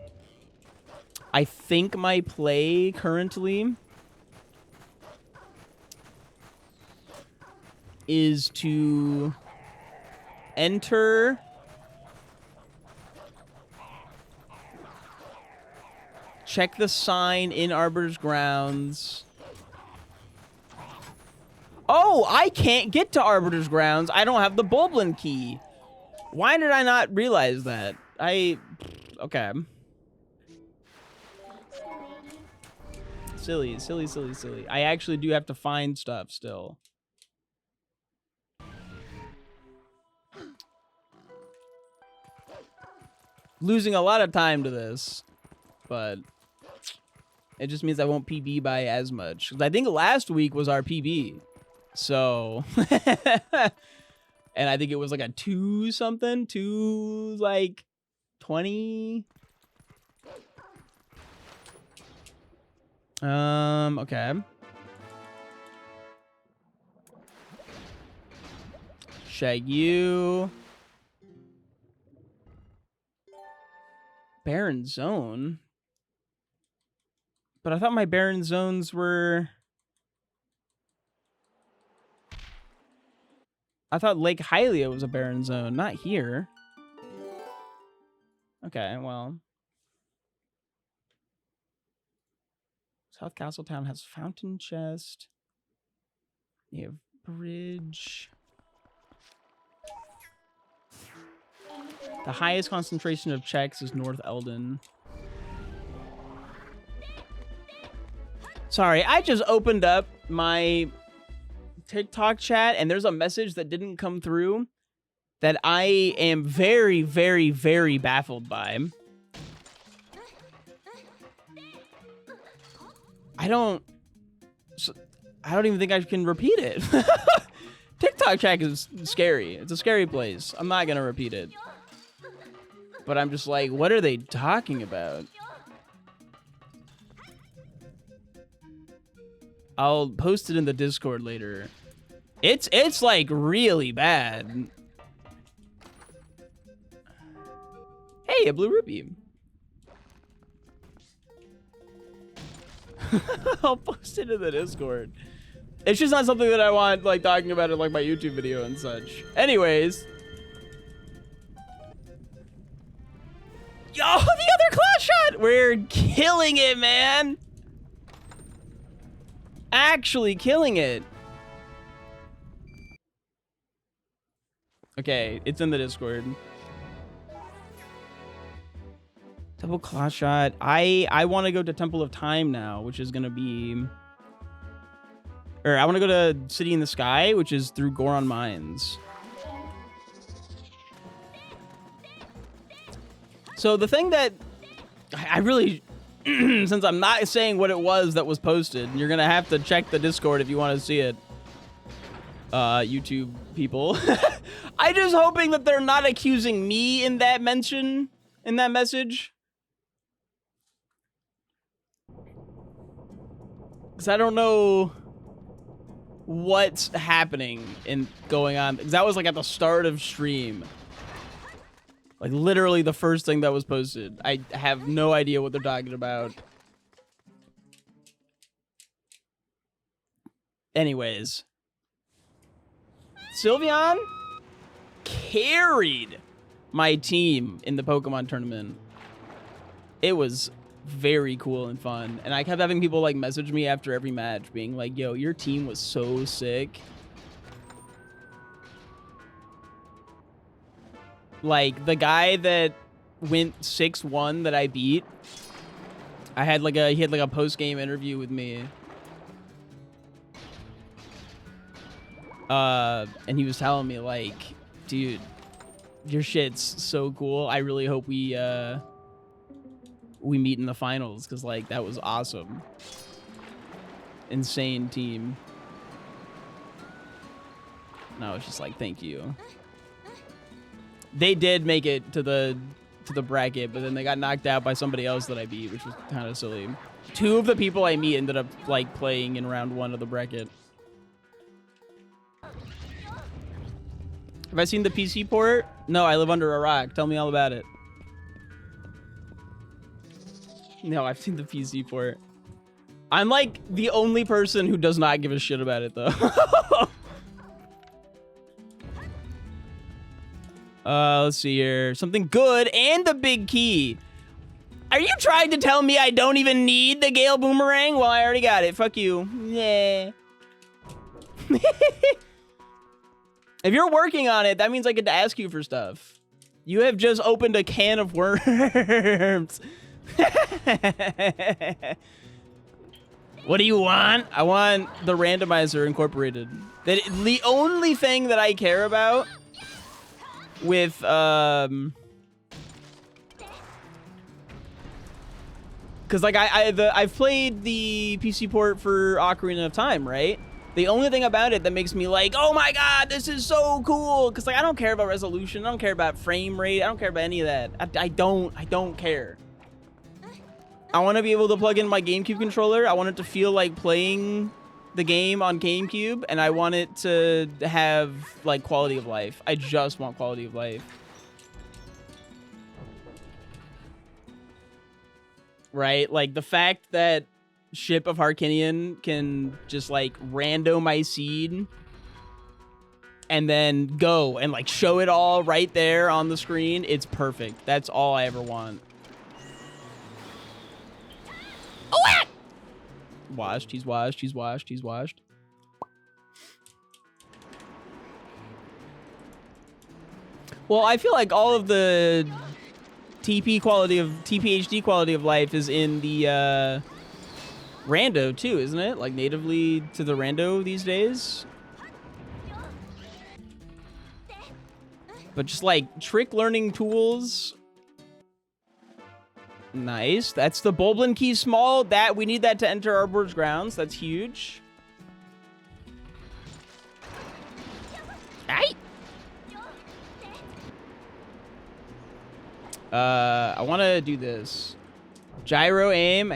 I think my play currently is to enter, check the sign in Arbiter's Grounds. Oh, I can't get to Arbiter's Grounds. I don't have the Bulblin key. Why did I not realize that? Okay. Silly. I actually do have to find stuff still. Losing a lot of time to this, but it just means I won't PB by as much. 'Cause I think last week was our PB. So, and I think it was like a 2 something, 2 like 20. Okay. Shag you. Barren Zone? But I thought my Barren Zones were... I thought Lake Hylia was a Barren Zone, not here. Okay, well... South Castletown has Fountain Chest. You have Bridge. The highest concentration of checks is North Eldon. Sorry, I just opened up my TikTok chat and there's a message that didn't come through that I am very, very, very baffled by. I don't even think I can repeat it. TikTok chat is scary. It's a scary place. I'm not going to repeat it. But I'm just like, what are they talking about? I'll post it in the Discord later. It's like really bad. Hey, a blue rupee. I'll post it in the Discord. It's just not something that I want like talking about in like my YouTube video and such. Anyways. Yo, the other class shot! We're killing it, man! Actually killing it. Okay, it's in the Discord. Double claw shot. I want to go to Temple of Time now, which is going to be... Or I want to go to City in the Sky, which is through Goron Mines. So the thing that I really, since I'm not saying what it was that was posted, you're going to have to check the Discord if you want to see it. YouTube people. I'm just hoping that they're not accusing me in that mention, in that message. Because I don't know what's happening and going on. Because that was like at the start of stream. Like literally the first thing that was posted. I have no idea what they're talking about. Anyways. Sylveon carried my team in the Pokemon tournament. It was very cool and fun. And I kept having people like message me after every match being like, yo, your team was so sick. Like the guy that went 6-1 that I beat, he had like a post-game interview with me. And he was telling me like, dude, your shit's so cool. I really hope we meet in the finals, because like that was awesome. Insane team. And I was just like, thank you. They did make it to the bracket, but then they got knocked out by somebody else that I beat, which was kind of silly. 2 of the people I meet ended up like playing in round 1 of the bracket. Have I seen the PC port? No, I live under a rock. Tell me all about it. No, I've seen the PC port. I'm like the only person who does not give a shit about it though. Let's see here. Something good and the big key. Are you trying to tell me I don't even need the Gale Boomerang? Well, I already got it. Fuck you. Yeah. If you're working on it, that means I get to ask you for stuff. You have just opened a can of worms. What do you want? I want the randomizer incorporated. The only thing that I care about with because like I've played the PC port for Ocarina of Time, right? The only thing about it that makes me like, oh my god, this is so cool, because like I don't care about resolution, I don't care about frame rate, I don't care about any of that. I don't care. I want to be able to plug in my GameCube controller. I want it to feel like playing the game on GameCube, and I want it to have like quality of life. I just want quality of life. Right? Like the fact that Ship of Harkinian can just like rando my seed and then go and like show it all right there on the screen. It's perfect. That's all I ever want. Oh, what? Washed. He's washed. He's washed. He's washed. Well, I feel like all of the TPHD quality of life is in the rando too, isn't it? Like natively to the rando these days. But just like trick learning tools. Nice. That's the Bulblin key small. That we need that to enter Arbor's grounds. That's huge. Aight. I want to do this. Gyro aim.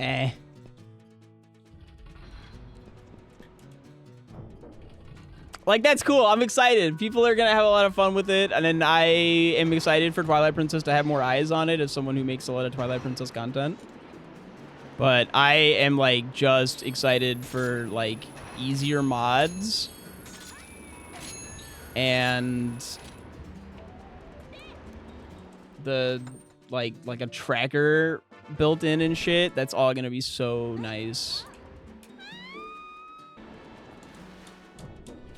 Like, that's cool. I'm excited. People are going to have a lot of fun with it. And then I am excited for Twilight Princess to have more eyes on it as someone who makes a lot of Twilight Princess content. But I am, like, just excited for, like, easier mods. And the, like a tracker built in and shit. That's all going to be so nice.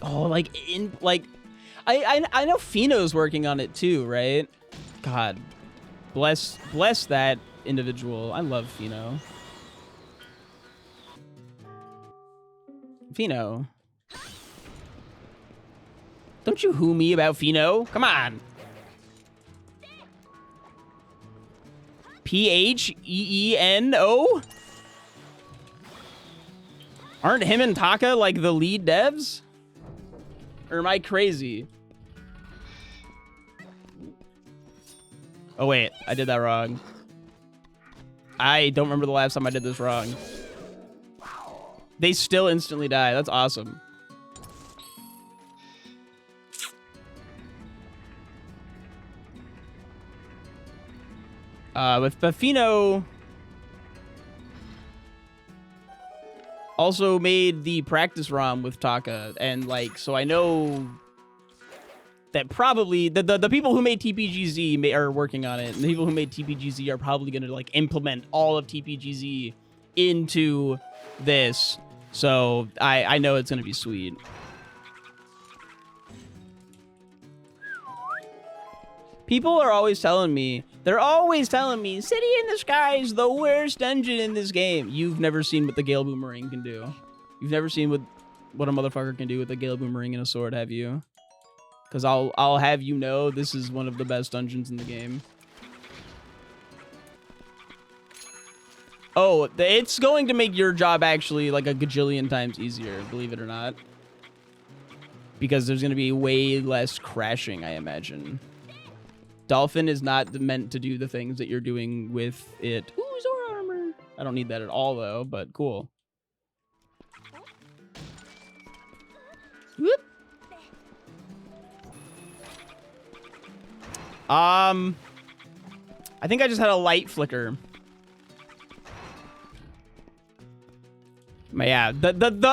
Oh, like I know Fino's working on it too, right? God, bless that individual. I love Fino. Fino, don't you hoo me about Fino? Come on. PHEENO? Aren't him and Taka like the lead devs? Or am I crazy? Oh, wait. I did that wrong. I don't remember the last time I did this wrong. They still instantly die. That's awesome. With Buffino... also made the practice ROM with Taka, and like, so I know that probably the people who made TPGZ are working on it, and the people who made TPGZ are probably going to like implement all of TPGZ into this. So I know it's going to be sweet. People are always telling me, City in the Sky is the worst dungeon in this game. You've never seen what the Gale Boomerang can do. You've never seen what a motherfucker can do with a Gale Boomerang and a sword, have you? Because I'll have you know, this is one of the best dungeons in the game. Oh, it's going to make your job actually like a gajillion times easier, believe it or not. Because there's going to be way less crashing, I imagine. Dolphin is not meant to do the things that you're doing with it. Ooh, Zora armor. I don't need that at all, though, but cool. Whoop. I think I just had a light flicker. But yeah,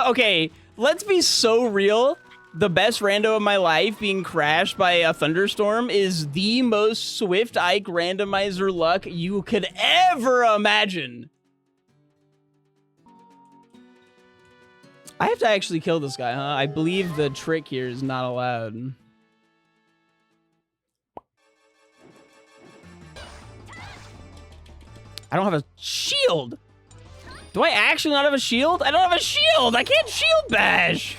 okay, let's be so real. The best rando of my life being crashed by a thunderstorm is the most SwiftIke randomizer luck you could ever imagine. I have to actually kill this guy, huh? I believe the trick here is not allowed. I don't have a shield. Do I actually not have a shield? I don't have a shield. I can't shield bash.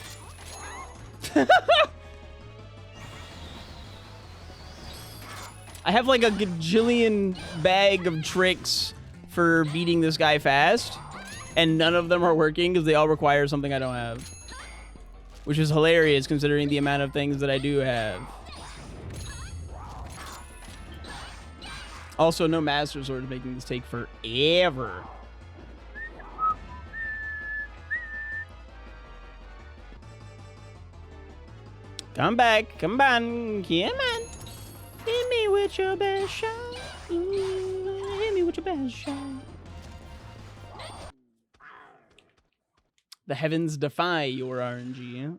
I have like a gajillion bag of tricks for beating this guy fast, and none of them are working because they all require something I don't have, which is hilarious considering the amount of things that I do have. Also, no Master Sword is making this take forever. Come back, come on, come on. Hit me with your best shot. Ooh, hit me with your best shot. The heavens defy your RNG.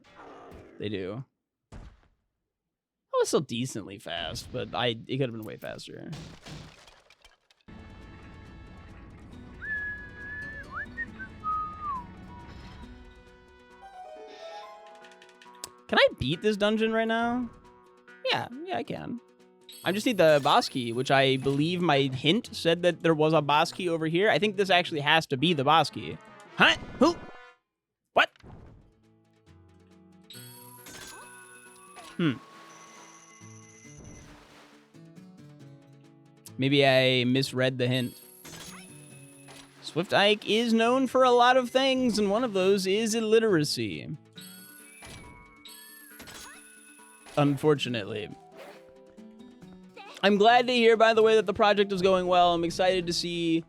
They do. I was still decently fast, but it could have been way faster. Can I beat this dungeon right now? Yeah, I can. I just need the boss key, which I believe my hint said that there was a boss key over here. I think this actually has to be the boss key. Huh? Who? What? Maybe I misread the hint. SwiftIke is known for a lot of things, and one of those is illiteracy. Unfortunately. I'm glad to hear, by the way, that the project is going well. I'm excited to see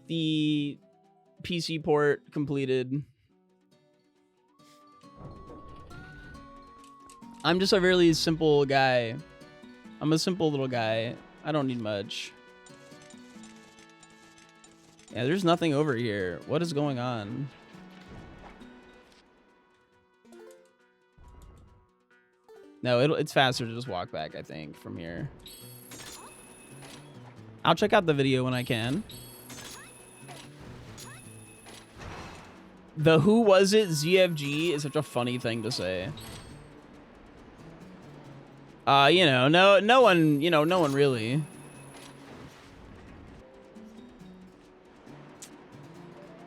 the PC port completed. I'm just a really simple guy. I'm a simple little guy. I don't need much. Yeah, there's nothing over here. What is going on? No, it's faster to just walk back, I think, from here. I'll check out the video when I can. The who was it ZFG is such a funny thing to say. You know, no one really.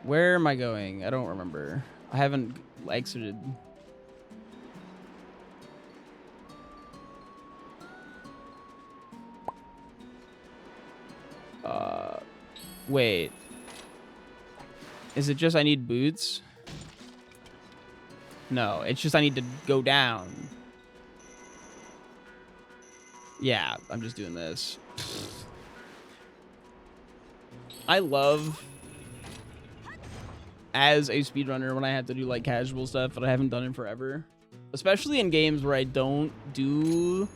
Where am I going? I don't remember. I haven't exited. Wait. Is it just I need boots? No, it's just I need to go down. Yeah, I'm just doing this. I love, as a speedrunner, when I have to do like casual stuff that I haven't done in forever. Especially in games where I don't do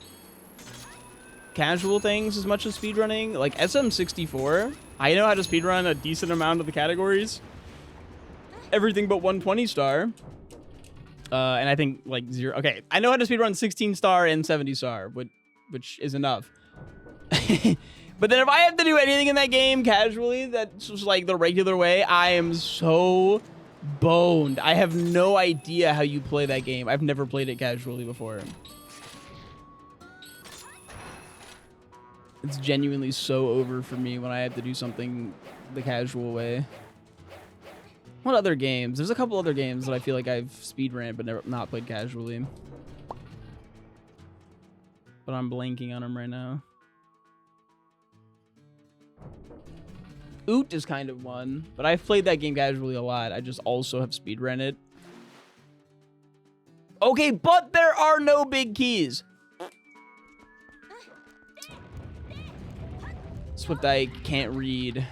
casual things as much as speedrunning. Like SM64, I know how to speedrun a decent amount of the categories. everything but 120 star. And I think like 0. Okay, I know how to speedrun 16 star and 70 star, which is enough. But then if I have to do anything in that game casually, that's just like the regular way, I am so boned. I have no idea how you play that game. I've never played it casually before. It's genuinely so over for me when I have to do something the casual way. What other games? There's a couple other games that I feel like I've speedran but not played casually. But I'm blanking on them right now. Oot is kind of one, but I've played that game casually a lot. I just also have speedrun it. Okay, but there are no big keys. SwiftIke can't read.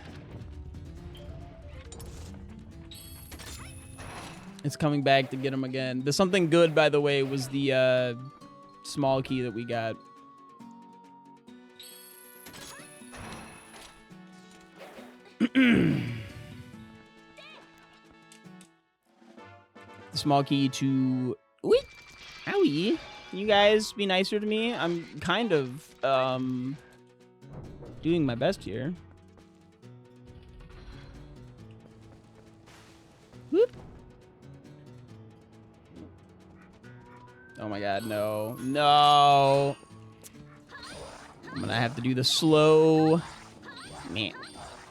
It's coming back to get him again. The something good, by the way, was the small key that we got. The small key to... Ooh, owie. Can you guys be nicer to me? I'm kind of doing my best here. Whoop. Oh my god, no. No! I'm gonna have to do the slow... Man.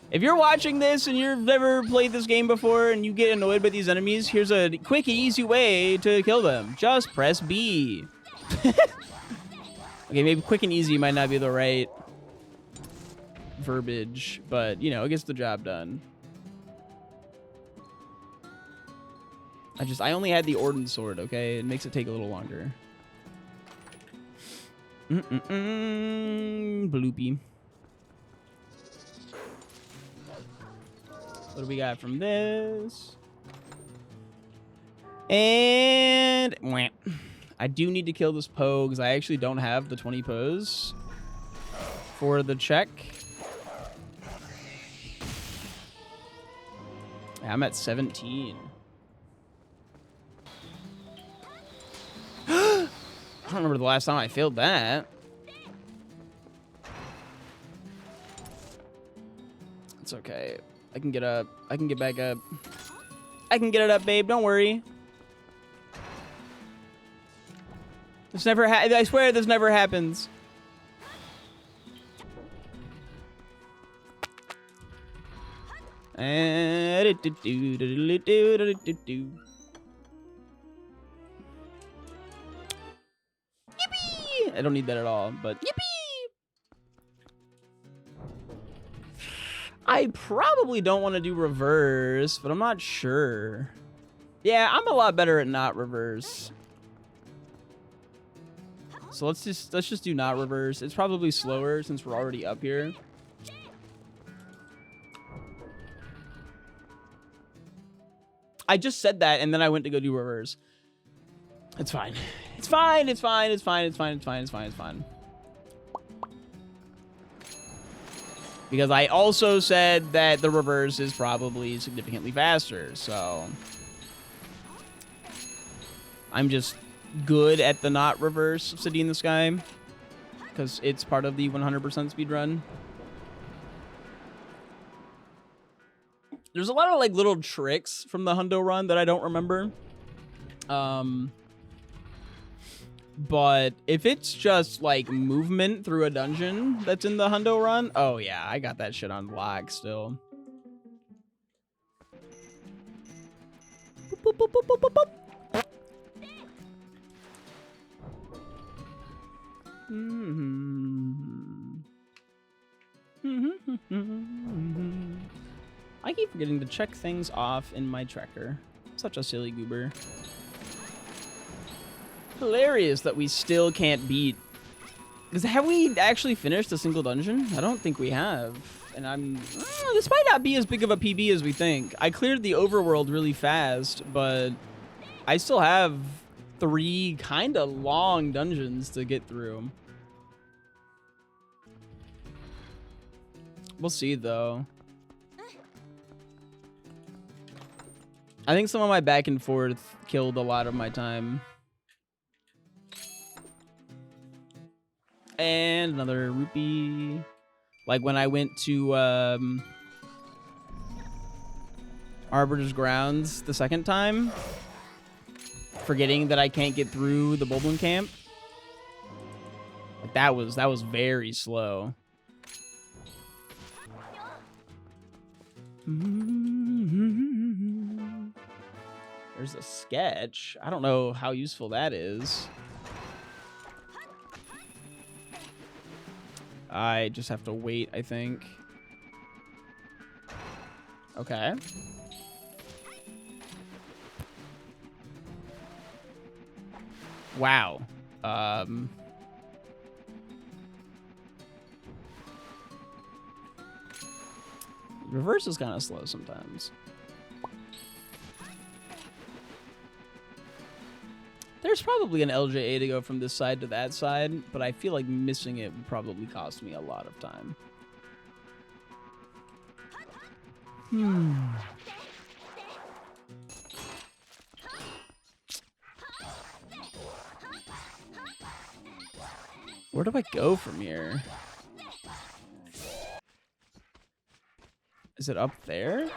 If you're watching this and you've never played this game before and you get annoyed by these enemies, here's a quick and easy way to kill them. Just press B. Okay, maybe quick and easy might not be the right verbiage, but, you know, it gets the job done. I only had the Orden sword, okay? It makes it take a little longer. Bloopy. What do we got from this? And... I do need to kill this Poe, because I actually don't have the 20 Poes for the check. I'm at 17. I don't remember the last time I failed that. It's okay. I can get up. I can get back up. I can get it up, babe. Don't worry. This never I swear this never happens. Yippee! I don't need that at all, but yippee! I probably don't want to do reverse, but I'm not sure. Yeah, I'm a lot better at not reverse. So let's just do not reverse. It's probably slower since we're already up here. I just said that and then I went to go do reverse. It's fine. It's fine. It's fine. It's fine. It's fine. It's fine. It's fine. It's fine. Because I also said that the reverse is probably significantly faster, so I'm just good at the not reverse of City in the Sky because it's part of the 100% speed run. There's a lot of like little tricks from the Hundo run that I don't remember. But if it's just like movement through a dungeon that's in the Hundo run, oh yeah, I got that shit on lock still. Boop, boop, boop, boop, boop, boop. I keep forgetting to check things off in my tracker. Such a silly goober. Hilarious that we still can't beat. Because have we actually finished a single dungeon? I don't think we have. And this might not be as big of a PB as we think. I cleared the overworld really fast, but I still have 3 kind of long dungeons to get through. We'll see, though. I think some of my back and forth killed a lot of my time. And another rupee. Like when I went to Arbiter's Grounds the second time, forgetting that I can't get through the Bulblin camp. Like that was very slow. There's a sketch. I don't know how useful that is. I just have to wait, I think. Okay. Wow. Reverse is kind of slow sometimes. There's probably an LJA to go from this side to that side, but I feel like missing it would probably cost me a lot of time. Where do I go from here? Is it up there?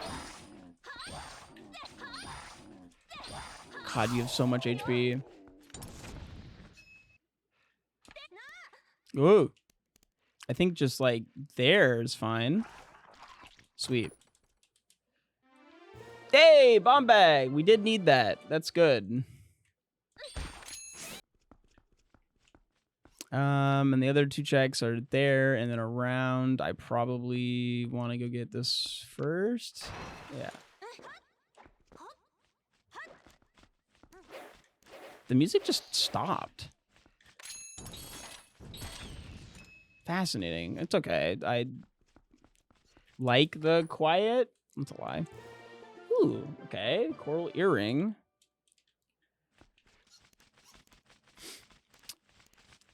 God, you have so much HP. Ooh. I think just like there is fine. Sweet. Hey, bomb bag. We did need that. That's good. And the other two checks are there and then around. I probably want to go get this first. Yeah. The music just stopped. Fascinating. It's okay. I like the quiet. That's a lie. Ooh, okay. Coral earring.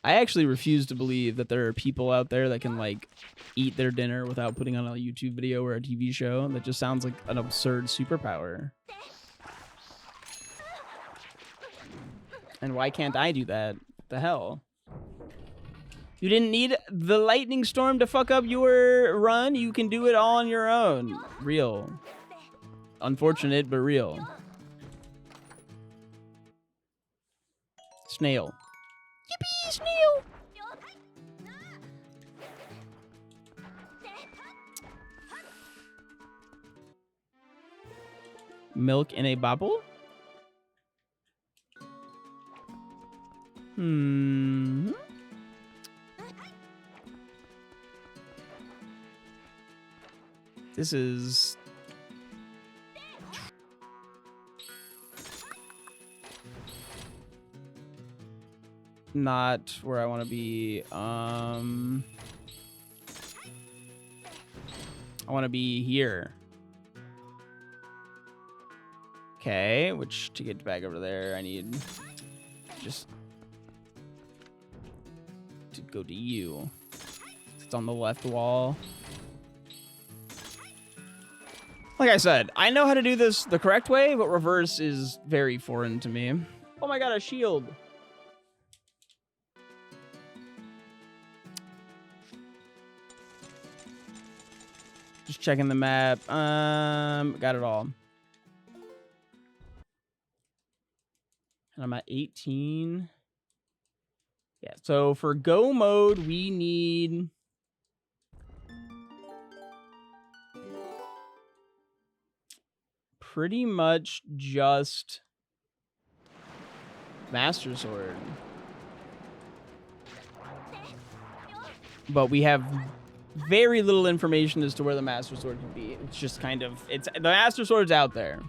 I actually refuse to believe that there are people out there that can, like, eat their dinner without putting on a YouTube video or a TV show. That just sounds like an absurd superpower. And why can't I do that? What the hell? You didn't need the lightning storm to fuck up your run. You can do it all on your own. Real. Unfortunate, but real. Snail. Yippee, snail! Milk in a bubble? This is... not where I want to be. I want to be here. Okay, which to get back over there, I need just to go to you. It's on the left wall. Like I said, I know how to do this the correct way, but reverse is very foreign to me. Oh my god, a shield. Just checking the map. Got it all. And I'm at 18. Yeah, so for go mode, we need... pretty much just Master Sword. But we have very little information as to where the Master Sword can be. It's just kind of... the Master Sword's out there.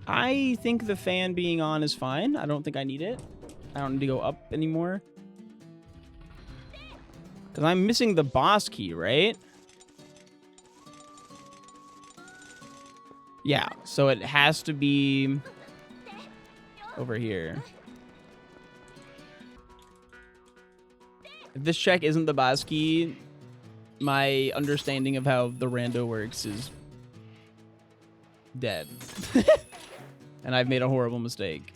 I think the fan being on is fine. I don't think I need it. I don't need to go up anymore. Because I'm missing the boss key, right? Yeah, so it has to be over here. If this check isn't the boss key, my understanding of how the rando works is dead. And I've made a horrible mistake.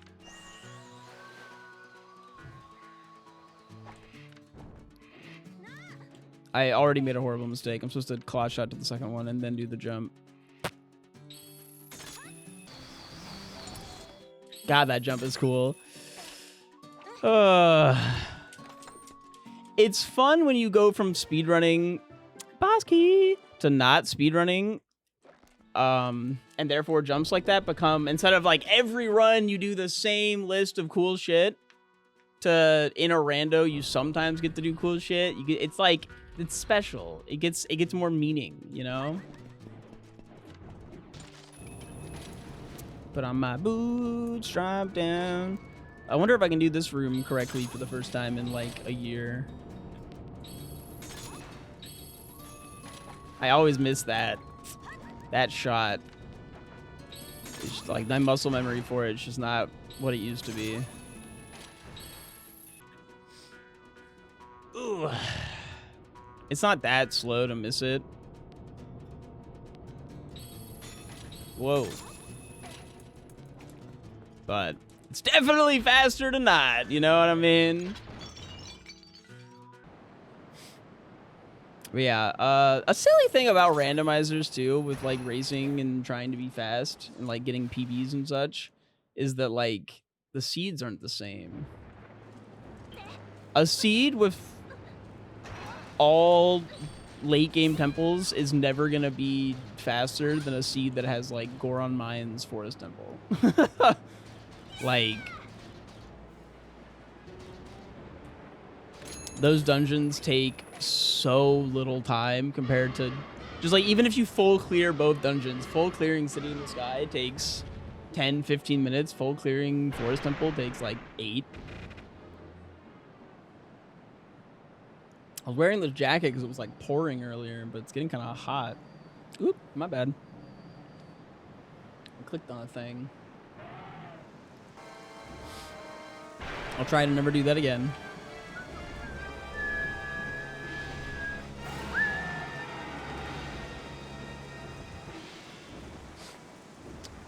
I already made a horrible mistake. I'm supposed to claw shot to the second one and then do the jump. God, that jump is cool. It's fun when you go from speedrunning boss key to not speedrunning. And therefore jumps like that become, instead of like every run you do the same list of cool shit, to in a rando you sometimes get to do cool shit. You get, it's like, it's special. It gets more meaning, you know? Put on my boots, drop down. I wonder if I can do this room correctly for the first time in like a year. I always miss that shot. It's just like my muscle memory for it. It's just not what it used to be. Ooh. It's not that slow to miss it. Whoa. But it's definitely faster to not, you know what I mean? But yeah, a silly thing about randomizers too, with like racing and trying to be fast and like getting PBs and such, is that like the seeds aren't the same. A seed with all late game temples is never gonna be faster than a seed that has like Goron Mines Forest Temple. Like, those dungeons take so little time compared to just like, even if you full clear both dungeons, full clearing City in the Sky takes 10-15 minutes, full clearing Forest Temple takes like 8. I was wearing this jacket because it was like pouring earlier, but it's getting kind of hot. Oop, my bad. I clicked on a thing. I'll try to never do that again.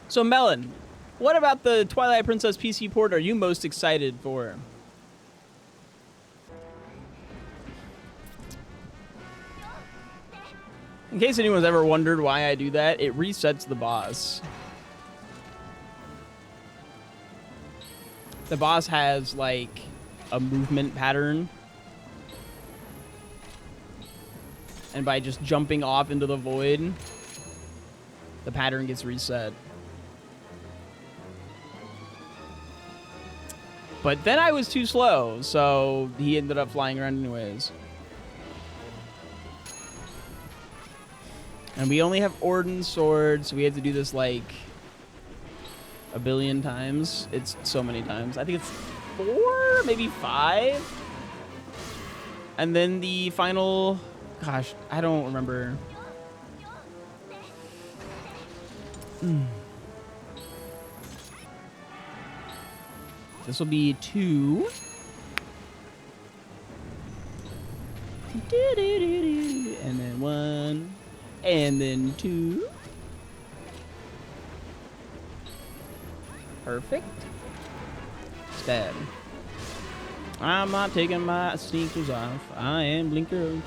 So Melon, what about the Twilight Princess PC port are you most excited for? In case anyone's ever wondered why I do that, it resets the boss. The boss has like a movement pattern. And by just jumping off into the void, the pattern gets reset. But then I was too slow, so he ended up flying around anyways. And we only have Orden's sword, so we have to do this like a billion times. It's so many times. I think it's 4, maybe 5. And then the final, gosh, I don't remember. This will be 2. And then 1. And then 2. Perfect. Stab. I'm not taking my sneakers off. I am Blinker.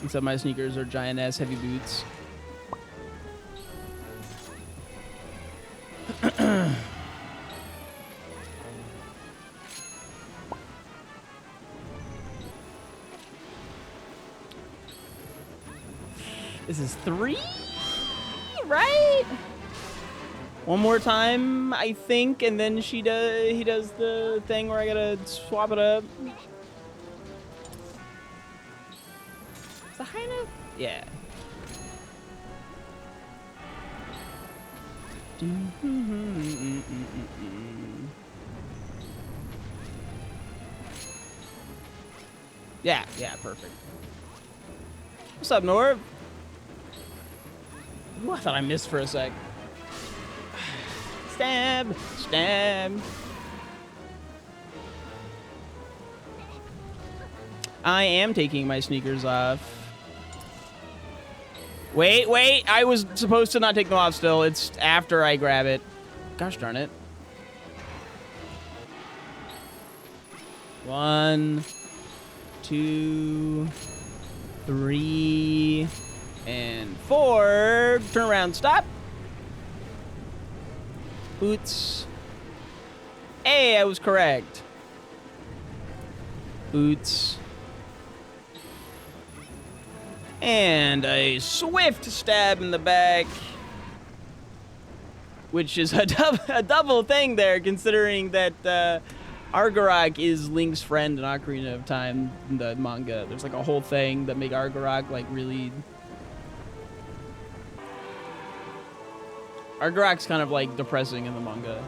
Except my sneakers are giant ass heavy boots. This is 3, right? One more time, I think, and then he does the thing where I gotta swap it up. Is the high note? Yeah. Yeah, perfect. What's up, Norb? Ooh, I thought I missed for a sec. Stab, stab. I am taking my sneakers off. Wait. I was supposed to not take them off still. It's after I grab it. Gosh darn it. 1, 2, 3, and 4. Turn around, stop. Boots. Hey, I was correct. Boots. And a swift stab in the back. Which is a double thing there, considering that Argarok is Link's friend in Ocarina of Time in the manga. There's like a whole thing that make Argarok like really... Argarok's kind of like depressing in the manga.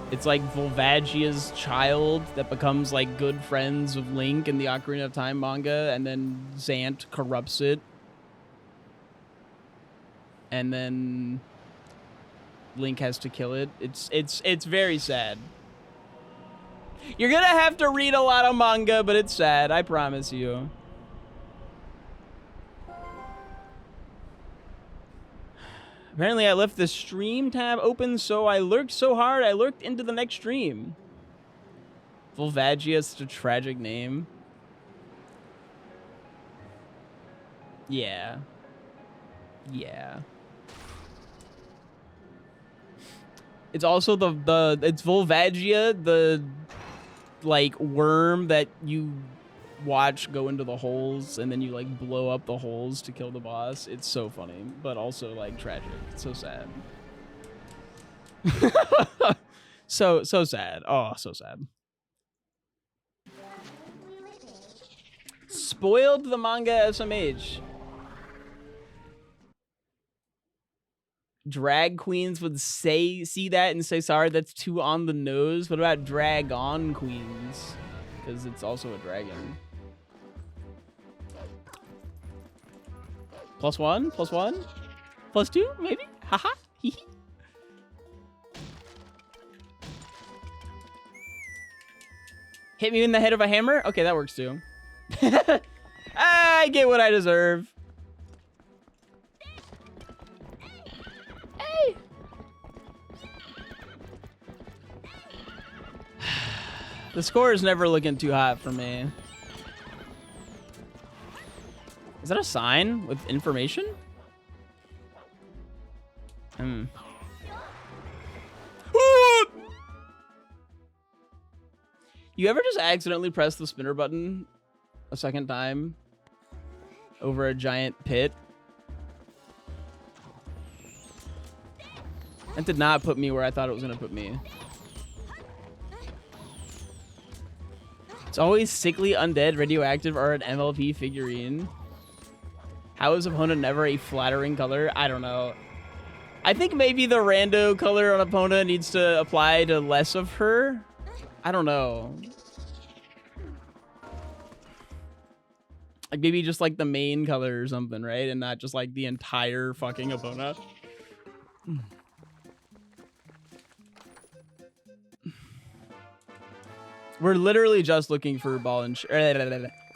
It's like Volvagia's child that becomes like good friends with Link in the Ocarina of Time manga, and then Zant corrupts it. And then Link has to kill it. It's very sad. You're gonna have to read a lot of manga, but it's sad, I promise you. Apparently I left the stream tab open, so I lurked so hard I lurked into the next stream. Volvagia is such a tragic name. Yeah. Yeah. It's also it's Volvagia, the like worm that you watch go into the holes and then you like blow up the holes to kill the boss. It's so funny, but also like tragic. It's so sad. so sad. Oh, so sad. Spoiled the manga SMH. Drag queens would see that and say, sorry, that's too on the nose. What about drag on queens? Because it's also a dragon. +1? +1? +2? Maybe? Haha. Hehe. Hit me in the head of a hammer? Okay, that works too. I get what I deserve. Hey. The score is never looking too hot for me. Is that a sign with information? You ever just accidentally press the spinner button a second time over a giant pit? That did not put me where I thought it was going to put me. It's always sickly, undead, radioactive, or an MLP figurine. How is opponent never a flattering color? I don't know. I think maybe the rando color on opponent needs to apply to less of her. I don't know. Like maybe just like the main color or something, right? And not just like the entire fucking opponent. We're literally just looking for ball and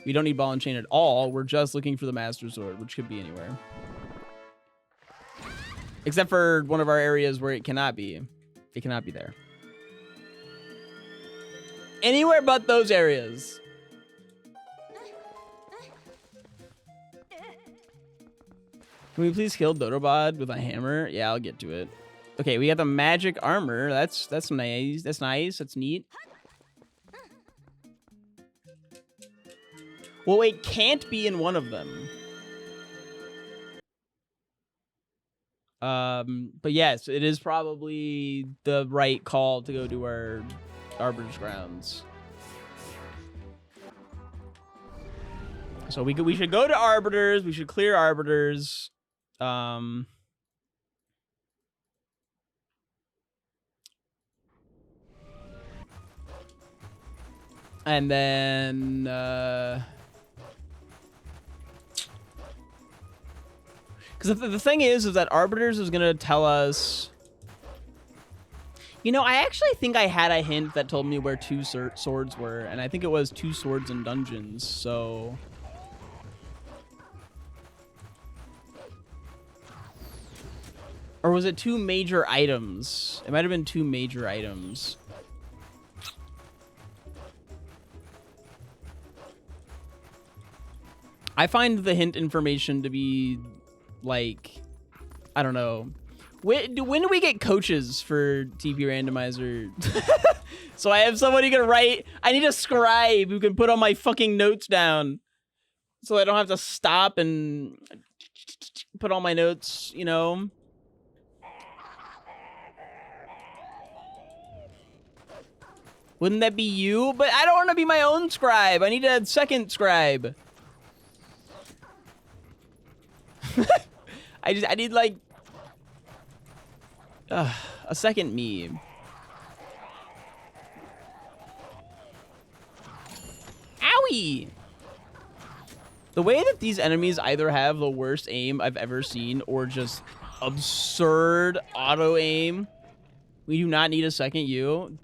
we don't need ball and chain at all. We're just looking for the Master Sword, which could be anywhere. Except for one of our areas where it cannot be. It cannot be there. Anywhere but those areas. Can we please kill Dotobod with a hammer? Yeah, I'll get to it. Okay, we got the magic armor. That's nice. That's nice. That's neat. Well, wait, can't be in one of them. But yes, it is probably the right call to go to our Arbiter's Grounds. So we should go to Arbiters. We should clear Arbiters. And then because the thing is that Arbiters is gonna tell us. You know, I actually think I had a hint that told me where two swords were, and I think it was 2 swords in dungeons, so... Or was it 2 major items? It might have been 2 major items. I find the hint information to be, like, I don't know. When do we get coaches for TP Randomizer? So I have somebody who can write. I need a scribe who can put all my fucking notes down, so I don't have to stop and put all my notes, you know? Wouldn't that be you? But I don't want to be my own scribe. I need a second scribe. I need like a second me. Owie! The way that these enemies either have the worst aim I've ever seen or just absurd auto aim. We do not need a second you.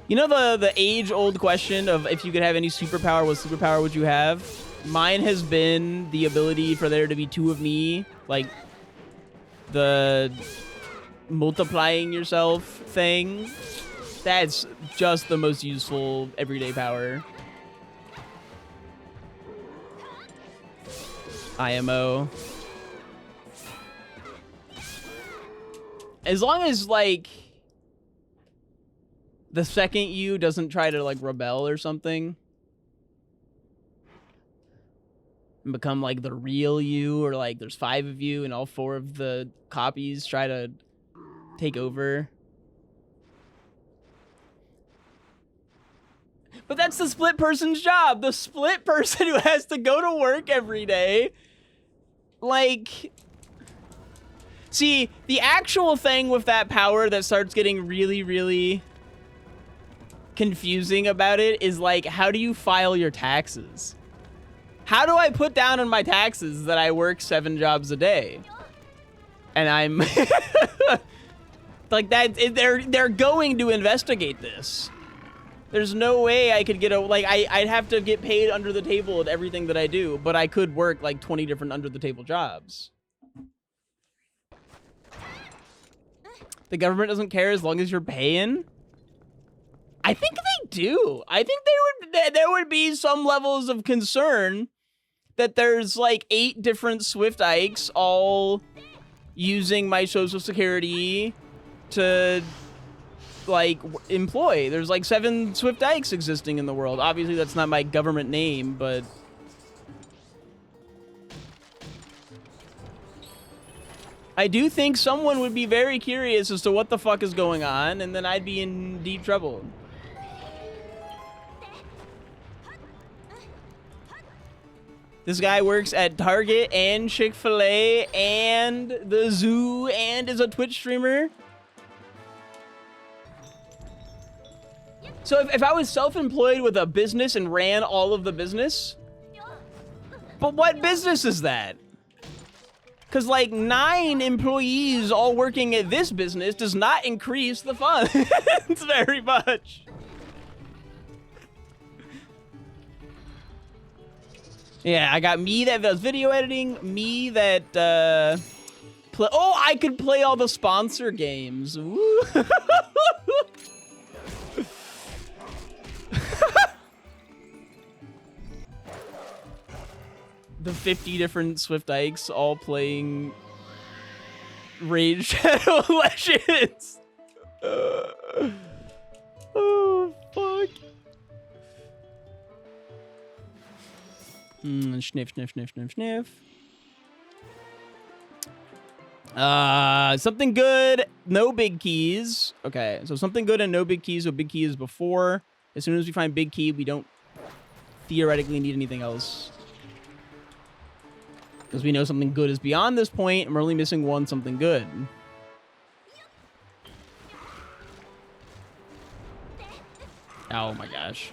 You know the age-old question of if you could have any superpower, what superpower would you have? Mine has been the ability for there to be 2 of me, like the multiplying yourself thing. That's just the most useful everyday power. IMO. As long as, like, the second you doesn't try to, like, rebel or something and become, like, the real you, or, like, there's 5 of you and all 4 of the copies try to take over. But that's the split person's job. The split person who has to go to work every day. Like... See, the actual thing with that power that starts getting really, really confusing about it is, like, how do you file your taxes? How do I put down on my taxes that I work 7 jobs a day? And I'm... like, that, they're going to investigate this. There's no way I could get a... Like, I'd have to get paid under the table at everything that I do, but I could work, like, 20 different under-the-table jobs. The government doesn't care as long as you're paying? I think they do. I think there would be some levels of concern that there's, like, 8 different Swiftikes all using my social security to... like, employ. There's like 7 Swiftikes existing in the world. Obviously, that's not my government name, but... I do think someone would be very curious as to what the fuck is going on, and then I'd be in deep trouble. This guy works at Target and Chick-fil-A and the zoo and is a Twitch streamer. So if I was self-employed with a business and ran all of the business, but what business is that? Because, like, 9 employees all working at this business does not increase the funds very much. Yeah, I got me that does video editing, me that, oh, I could play all the sponsor games. Woo. The 50 different Swiftikes all playing Raid Shadow Legends. Oh, fuck. Sniff, sniff, sniff, sniff, sniff. Something good, no big keys. Okay, so something good and no big keys. So big key is before. As soon as we find big key, we don't theoretically need anything else. Because we know something good is beyond this point, and we're only missing 1 something good. Oh my gosh.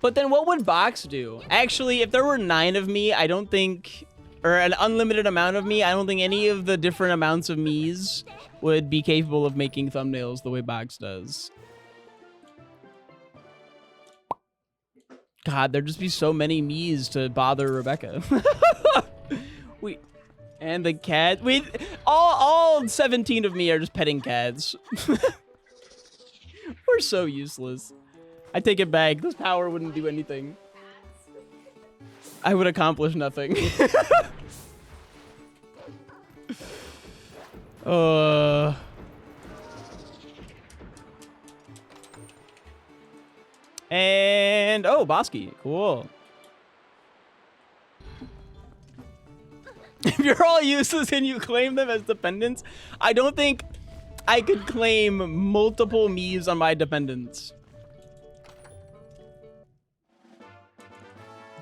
But then what would Box do? Actually, if there were 9 of me, I don't think or an unlimited amount of me, I don't think any of the different amounts of me's would be capable of making thumbnails the way Box does. God, there'd just be so many me's to bother Rebecca. And the cat. All 17 of me are just petting cats. We're so useless. I take it back. This power wouldn't do anything. I would accomplish nothing. And oh, Bosky, cool. If you're all useless and you claim them as dependents, I don't think I could claim multiple me's on my dependents.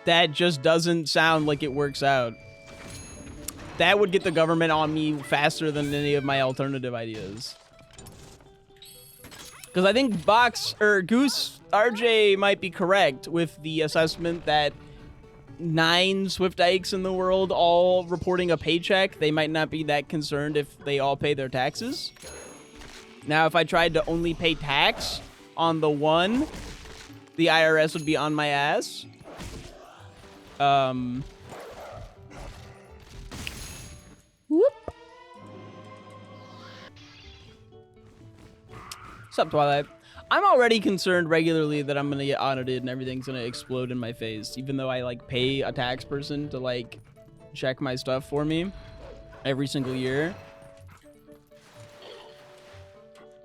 That just doesn't sound like it works out. That would get the government on me faster than any of my alternative ideas. Because I think Goose RJ might be correct with the assessment that 9 Swiftikes in the world all reporting a paycheck, they might not be that concerned if they all pay their taxes. Now, if I tried to only pay tax on the one, the IRS would be on my ass. Whoop. What's up, Twilight? I'm already concerned regularly that I'm gonna get audited and everything's gonna explode in my face, even though I like pay a tax person to like check my stuff for me every single year.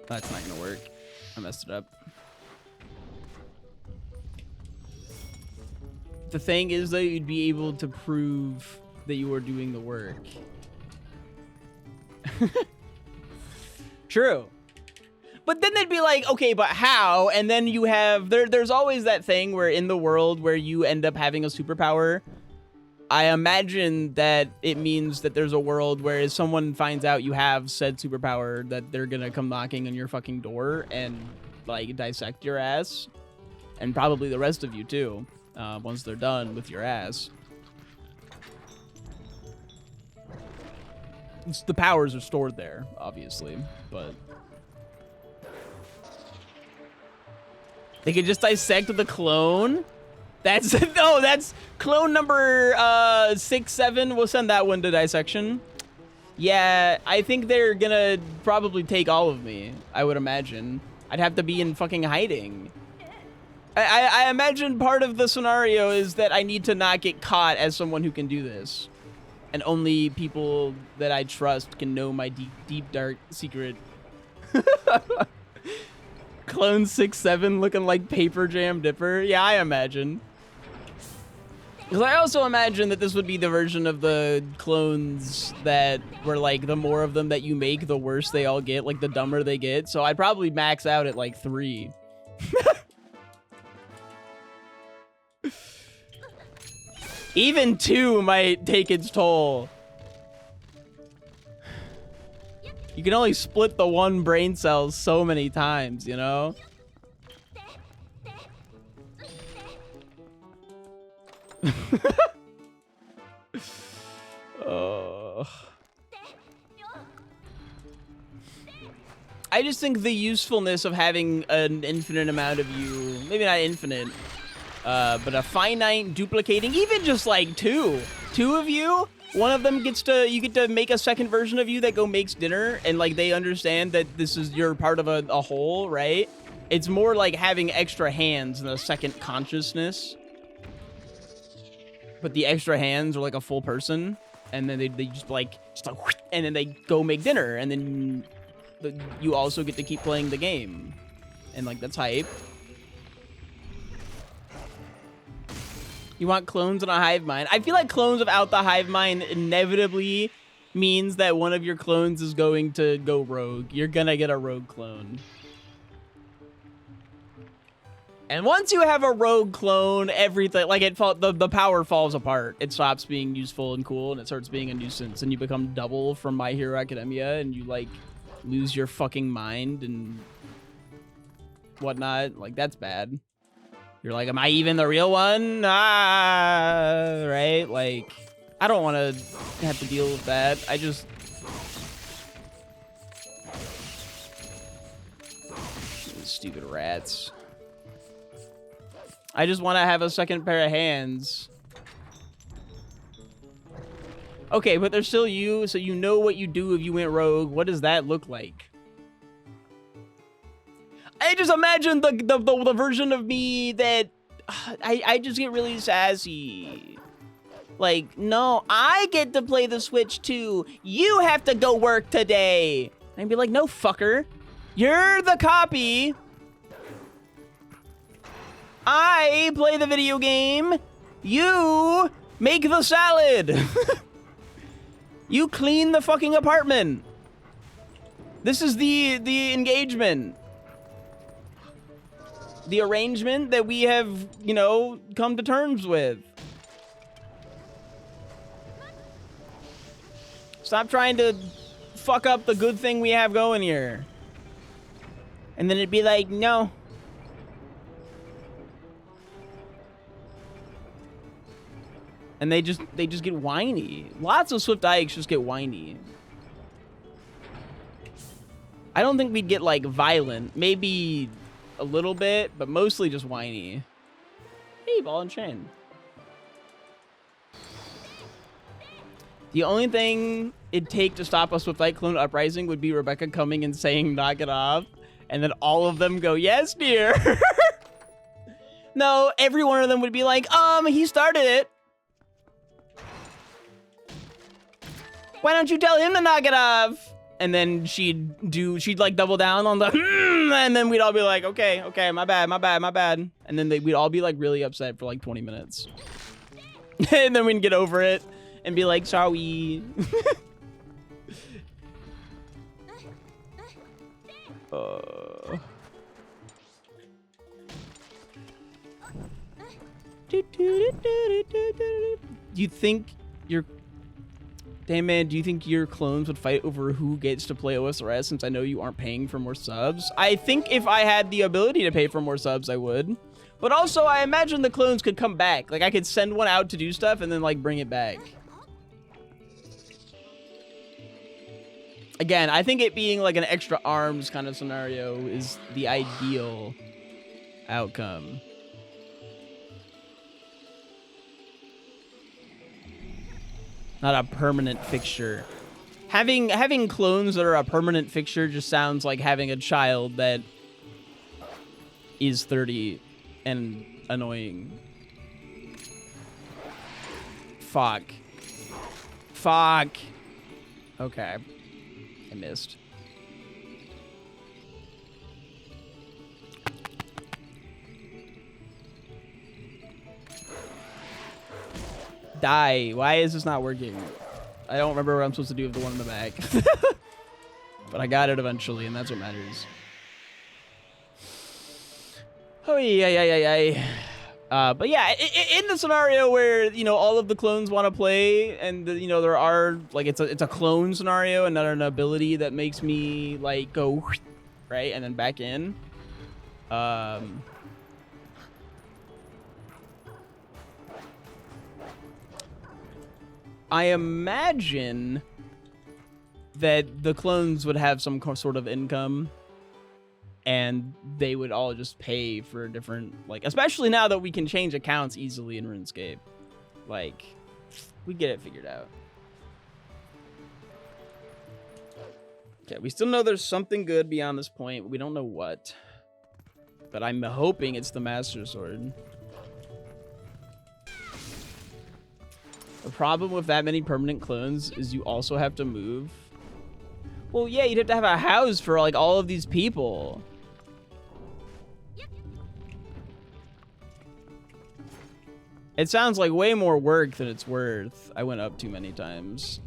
That's not gonna work. I messed it up. The thing is that you'd be able to prove that you are doing the work. True. But then they'd be like, okay, but how? And then you have, there's always that thing where in the world where you end up having a superpower, I imagine that it means that there's a world where if someone finds out you have said superpower, that they're gonna come knocking on your fucking door and like dissect your ass. And probably the rest of you too, once they're done with your ass. The powers are stored there, obviously, but... They could just dissect the clone. That's no, that's clone number 6, 7. We'll send that one to dissection. Yeah, I think they're gonna probably take all of me. I would imagine. I'd have to be in fucking hiding. I imagine part of the scenario is that I need to not get caught as someone who can do this, and only people that I trust can know my deep dark secret. Clone 6, 7 looking like Paper Jam Dipper. Yeah, I imagine. Because I also imagine that this would be the version of the clones that were like, the more of them that you make, the worse they all get, like the dumber they get. So I'd probably max out at like 3. Even 2 might take its toll. You can only split the one brain cell so many times, you know? I just think the usefulness of having an infinite amount of you, maybe not infinite, but a finite duplicating, even just like 2 of you. One of them you get to make a second version of you that go makes dinner, and like they understand that this is, you're part of a whole, right? It's more like having extra hands and a second consciousness. But the extra hands are like a full person, and then they just like, and then they go make dinner, and then you also get to keep playing the game. And like, that's hype. You want clones on a hive mind? I feel like clones without the hive mind inevitably means that one of your clones is going to go rogue. You're gonna get a rogue clone. And once you have a rogue clone, everything, like the power falls apart. It stops being useful and cool, and it starts being a nuisance, and you become double from My Hero Academia, and you like lose your fucking mind and whatnot. Like, that's bad. You're like, am I even the real one? Ah, right? Like, I don't want to have to deal with that. I just... Stupid rats. I just want to have a second pair of hands. Okay, but they're still you, so you know what you do if you went rogue. What does that look like? I just imagine the version of me that I just get really sassy. Like, no, I get to play the Switch too. You have to go work today. And I'd be like, no, fucker. You're the copy. I play the video game. You make the salad. You clean the fucking apartment. This is the engagement. The arrangement that we have, you know, come to terms with. Stop trying to fuck up the good thing we have going here. And then it'd be like, no. And they just get whiny. Lots of SwiftIkes just get whiny. I don't think we'd get like violent. Maybe a little bit, but mostly just whiny. Hey, ball and chain. The only thing it'd take to stop a SwiftIke clone uprising would be Rebecca coming and saying, knock it off. And then all of them go, yes, dear. No, every one of them would be like, he started it. Why don't you tell him to knock it off? And then she'd like double down on the, and then we'd all be like, okay, my bad. And then we'd all be like really upset for like 20 minutes. And then we'd get over it and be like, sorry. Do you think your... Damn, man, do you think your clones would fight over who gets to play OSRS since I know you aren't paying for more subs? I think if I had the ability to pay for more subs, I would. But also, I imagine the clones could come back. Like, I could send one out to do stuff and then, like, bring it back. Again, I think it being, like, an extra arms kind of scenario is the ideal outcome. Not a permanent fixture. Having clones that are a permanent fixture just sounds like having a child that is 30 and annoying. Fuck. Okay. I missed. Die. Why is this not working? I don't remember what I'm supposed to do with the one in the back. But I got it eventually, and that's what matters. Oh, yeah. But yeah, in the scenario where, you know, all of the clones want to play, and, you know, there are, like, it's a clone scenario and not an ability that makes me, like, go, right, and then back in. I imagine that the clones would have some sort of income, and they would all just pay for different, like, especially now that we can change accounts easily in RuneScape. Like, we get it figured out. Okay, we still know there's something good beyond this point. We don't know what. But I'm hoping it's the Master Sword. The problem with that many permanent clones is you also have to move. Well, yeah, you'd have to have a house for, like, all of these people. It sounds like way more work than it's worth. I went up too many times.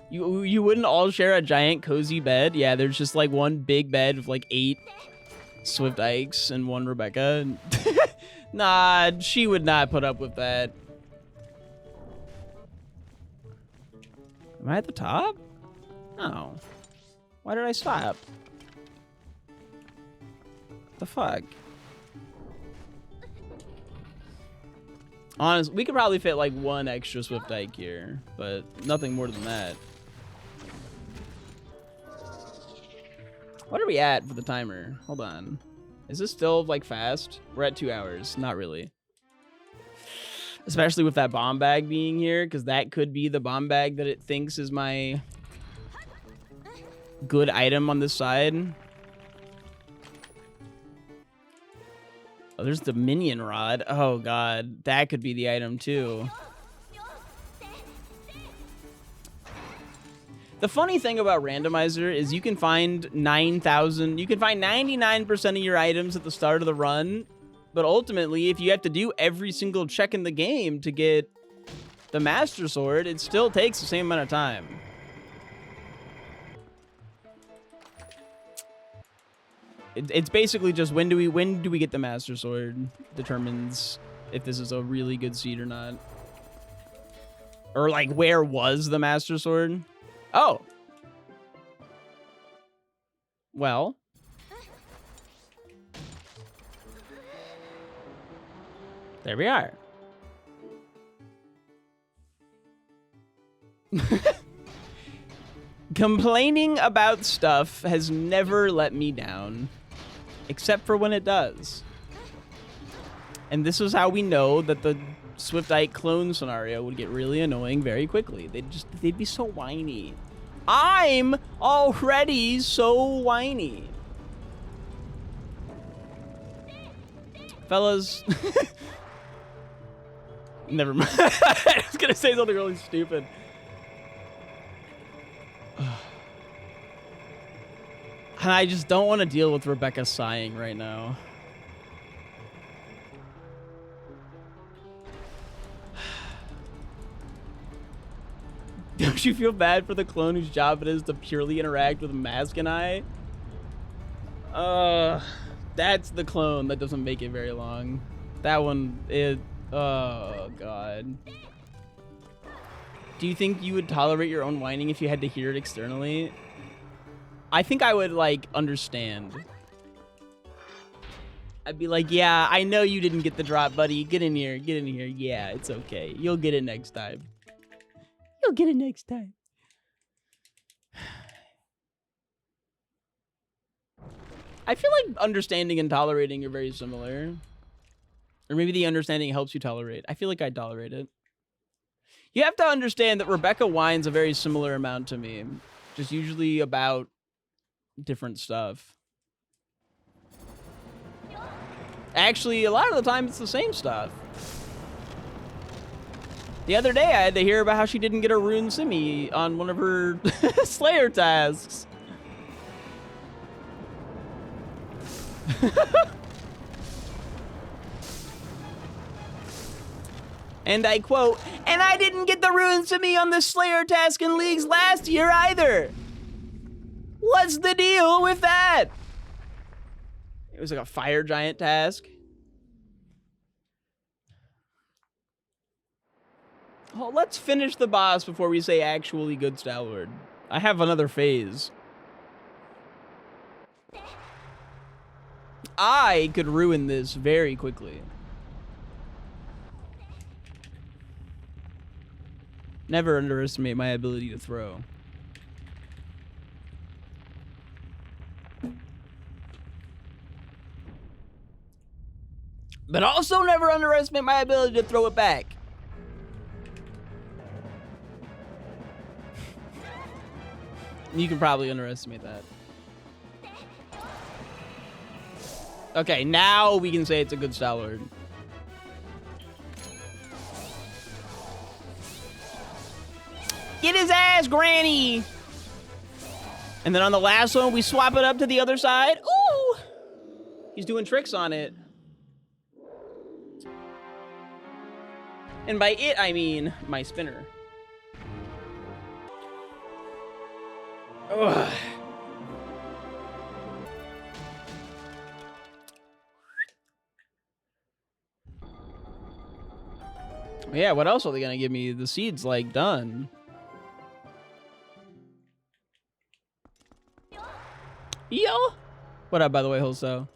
You wouldn't all share a giant cozy bed? Yeah, there's just, like, one big bed with, like, 8 SwiftIkes and 1 Rebecca. Nah, she would not put up with that. Am I at the top? No. Why did I stop? What the fuck? Honestly, we could probably fit like one extra SwiftIke here, but nothing more than that. What are we at for the timer? Hold on. Is this still like fast? We're at 2 hours. Not really. Especially with that bomb bag being here, because that could be the bomb bag that it thinks is my good item on this side. Oh, there's the minion rod. Oh, God. That could be the item, too. The funny thing about Randomizer is you can find 9,000... You can find 99% of your items at the start of the run. But ultimately, if you have to do every single check in the game to get the Master Sword, it still takes the same amount of time. It's basically just when do we get the Master Sword determines if this is a really good seed or not. Or like, where was the Master Sword? Oh. Well. There we are. Complaining about stuff has never let me down. Except for when it does. And this is how we know that the SwiftIke clone scenario would get really annoying very quickly. They'd be so whiny. I'm already so whiny. Fellas. Never mind. I was gonna say something really stupid. And I just don't want to deal with Rebecca sighing right now. Don't you feel bad for the clone whose job it is to purely interact with Mask and I? That's the clone that doesn't make it very long. That one is... Oh, God. Do you think you would tolerate your own whining if you had to hear it externally? I think I would, like, understand. I'd be like, yeah, I know you didn't get the drop, buddy. Get in here. Get in here. Yeah, it's okay. You'll get it next time. You'll get it next time. I feel like understanding and tolerating are very similar. Or maybe the understanding helps you tolerate. I feel like I'd tolerate it. You have to understand that Rebecca whines a very similar amount to me. Just usually about different stuff. Actually, a lot of the time it's the same stuff. The other day I had to hear about how she didn't get a rune simi on one of her Slayer tasks. And I quote, "And I didn't get the rune simi on the Slayer task in Leagues last year either. What's the deal with that?" It was like a fire giant task. Oh, let's finish the boss before we say actually good Stalwart. I have another phase. I could ruin this very quickly. Never underestimate my ability to throw. But also never underestimate my ability to throw it back. You can probably underestimate that. Okay, now we can say it's a good Stalwart. Get his ass, Granny! And then on the last one, we swap it up to the other side. Ooh! He's doing tricks on it. And by it, I mean my spinner. Ugh. Yeah, what else are they gonna give me? The seed's like done. Yo! What up, by the way, Holso?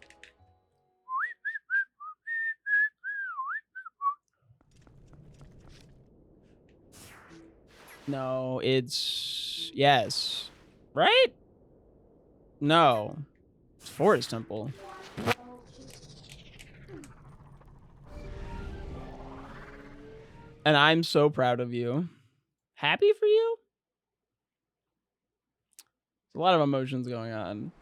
No, it's... Yes. Right? No. It's Forest Temple. And I'm so proud of you. Happy for you? There's a lot of emotions going on.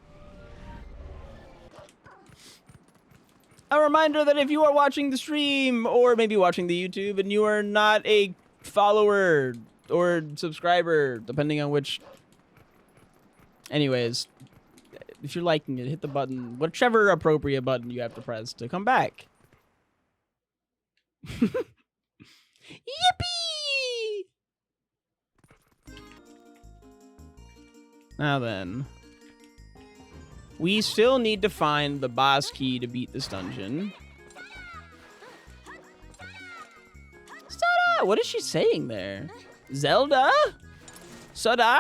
A reminder that if you are watching the stream or maybe watching the YouTube and you are not a follower or subscriber, depending on which... Anyways, if you're liking it, hit the button, whichever appropriate button you have to press to come back. Yippee! Now then, we still need to find the boss key to beat this dungeon. Sada! What is she saying there? Zelda? Sada?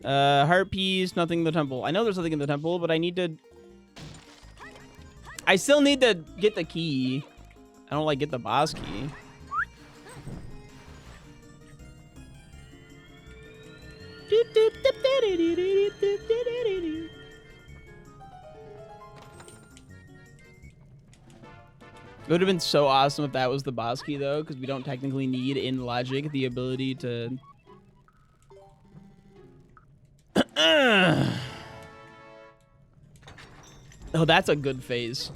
Heart piece, nothing in the temple. I know there's something in the temple, but I need to... I still need to get the key. I don't, like, get the boss key. It would have been so awesome if that was the boss key, though, because we don't technically need, in logic, the ability to... Oh, that's a good face.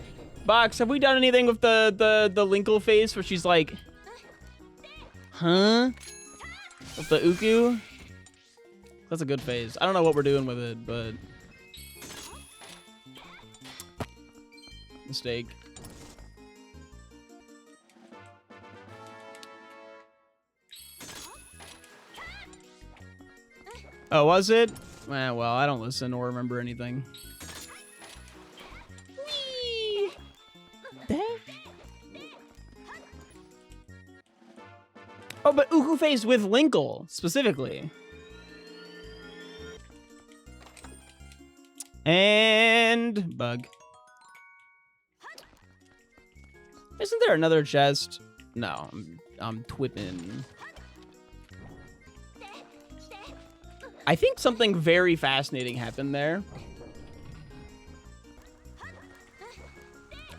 Box, have we done anything with the Linkle face where she's like... Huh? With the Uku? That's a good phase. I don't know what we're doing with it, but... Mistake. Oh, was it? Well, I don't listen or remember anything. Whee! Oh, but Uku phase with Linkle, specifically. And bug. Isn't there another chest? No, I'm twipping. I think something very fascinating happened there.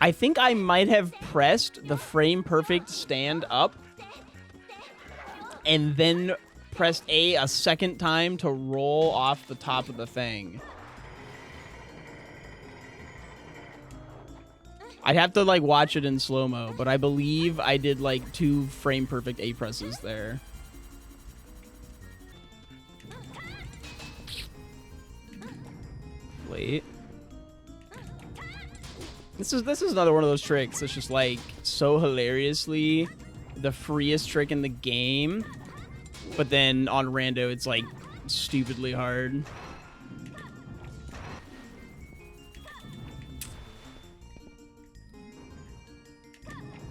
I think I might have pressed the frame perfect stand up and then pressed a second time to roll off the top of the thing. I'd have to, like, watch it in slow-mo, but I believe I did, like, 2 frame-perfect A-presses there. Wait. This is another one of those tricks that's just, like, so hilariously the freest trick in the game, but then on rando, it's, like, stupidly hard.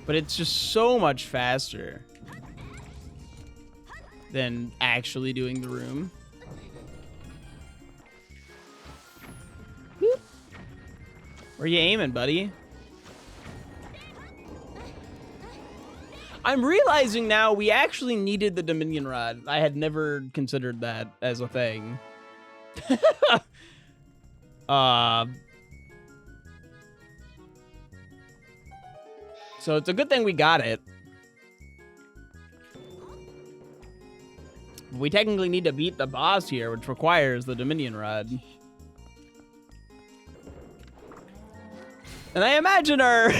But it's just so much faster than actually doing the room. Whoop. Where you aiming, buddy? I'm realizing now we actually needed the Dominion Rod. I had never considered that as a thing. So it's a good thing we got it. We technically need to beat the boss here, which requires the Dominion Rod. And I imagine our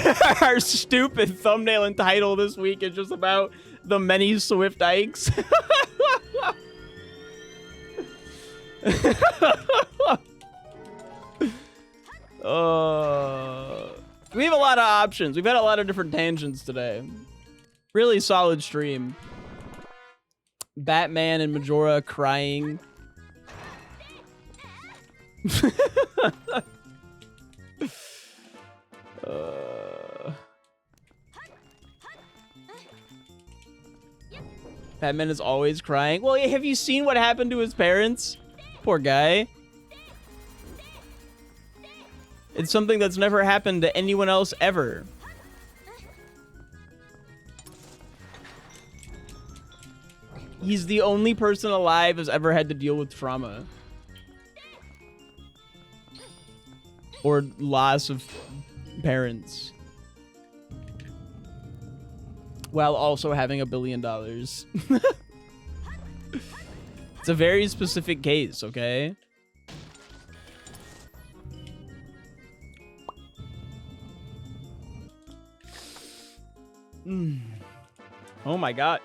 our stupid thumbnail and title this week is just about the many Swiftikes. We have a lot of options. We've had a lot of different tangents today. Really solid stream. Batman and Majora crying. Batman is always crying. Well, have you seen what happened to his parents? Poor guy. It's something that's never happened to anyone else ever. He's the only person alive who's ever had to deal with trauma. Or loss of parents. While also having $1 billion. It's a very specific case, okay? Oh my gosh.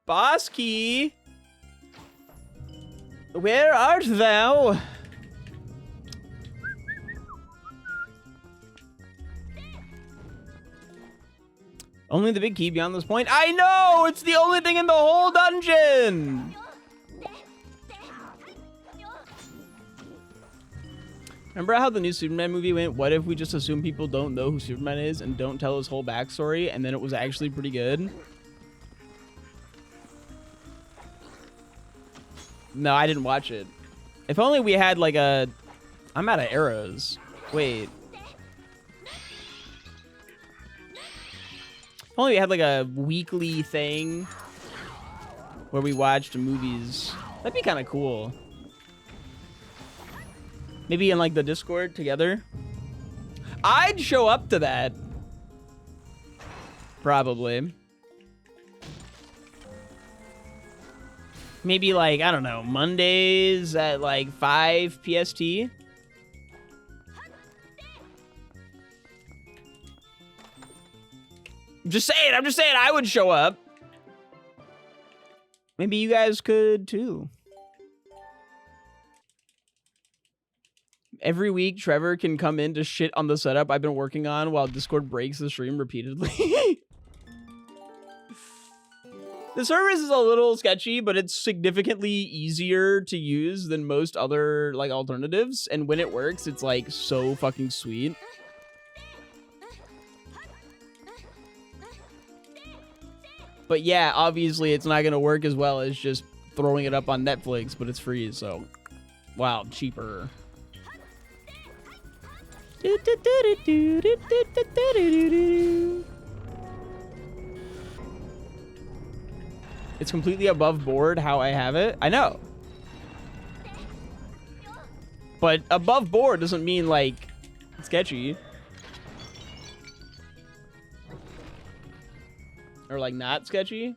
Bosky! Where art thou? Only the big key beyond this point. I know! It's the only thing in the whole dungeon! Remember how the new Superman movie went, what if we just assume people don't know who Superman is and don't tell his whole backstory, and then it was actually pretty good? No, I didn't watch it. If only we had like a... I'm out of arrows. Wait. If only we had like a weekly thing where we watched movies. That'd be kind of cool. Maybe in like the Discord together. I'd show up to that. Probably. Maybe like, I don't know, Mondays at like 5 PST. I'm just saying I would show up. Maybe you guys could too. Every week, Trevor can come in to shit on the setup I've been working on while Discord breaks the stream repeatedly. The service is a little sketchy, but it's significantly easier to use than most other like alternatives. And when it works, it's like so fucking sweet. But yeah, obviously it's not going to work as well as just throwing it up on Netflix, but it's free. So, wow, cheaper. It's completely above board how I have it. I know. But above board doesn't mean like sketchy. Or like not sketchy.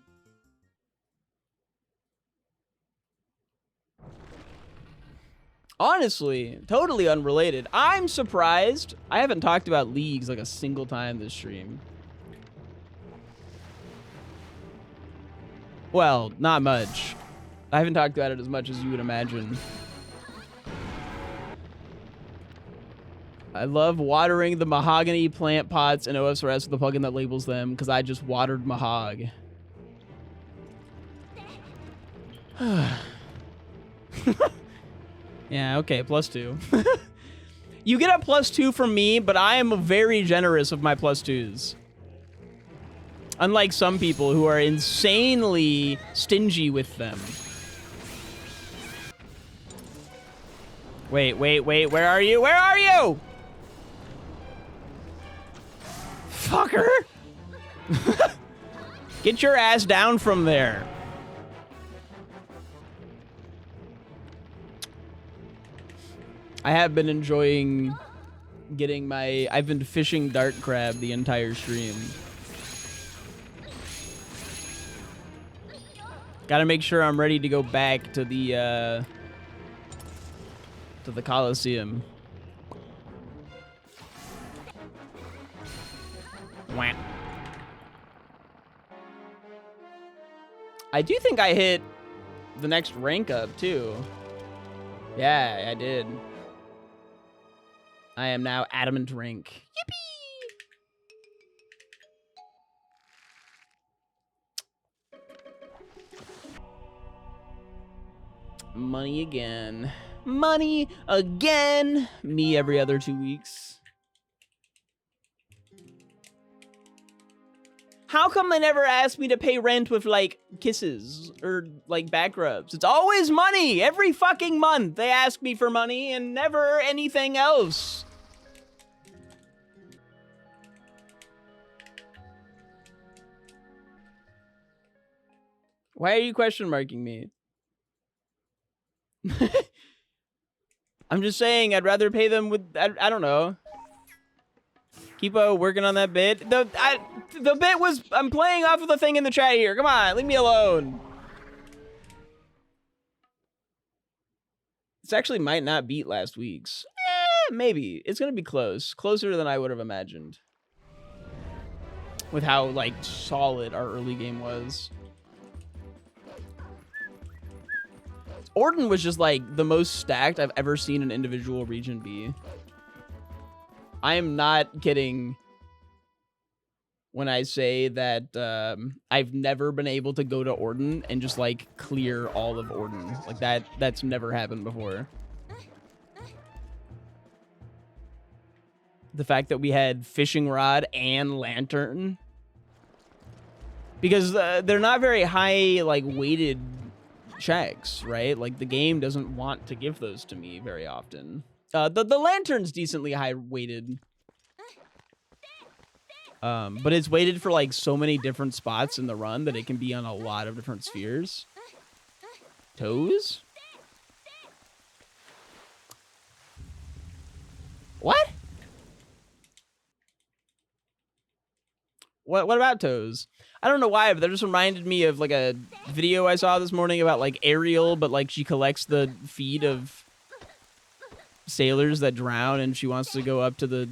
Honestly, totally unrelated. I'm surprised. I haven't talked about leagues like a single time this stream. Well, not much. I haven't talked about it as much as you would imagine. I love watering the mahogany plant pots in OSRS with the plugin that labels them because I just watered mahog. Yeah, okay, +2. You get a +2 from me, but I am very generous of my +2s. Unlike some people who are insanely stingy with them. Wait, where are you? Where are you? Fucker! Get your ass down from there. I have been enjoying getting my... I've been fishing dart crab the entire stream. Gotta make sure I'm ready to go back to the Coliseum. Wah. I do think I hit the next rank up, too. Yeah, I did. I am now adamant rank. Yippee! Money again. Money again! Me every other 2 weeks. How come they never ask me to pay rent with, like, kisses or, like, back rubs? It's always money! Every fucking month they ask me for money and never anything else. Why are you question marking me? I'm just saying I'd rather pay them with, I don't know. Keep working on that bit. The bit was, I'm playing off of the thing in the chat here. Come on, leave me alone. This actually might not beat last week's. Maybe. It's gonna be close. Closer than I would have imagined. With how, like, solid our early game was. Orden was just, like, the most stacked I've ever seen an individual region be. I am not kidding when I say that I've never been able to go to Orden and just, like, clear all of Orden. Like, that's never happened before. The fact that we had fishing rod and lantern. Because they're not very high, like, weighted checks, right? Like, the game doesn't want to give those to me very often. The lantern's decently high weighted. But it's weighted for, like, so many different spots in the run that it can be on a lot of different spheres. Toes? What? What about toes? I don't know why, but that just reminded me of, like, a video I saw this morning about, like, Ariel, but, like, she collects the feet of sailors that drown, and she wants to go up to the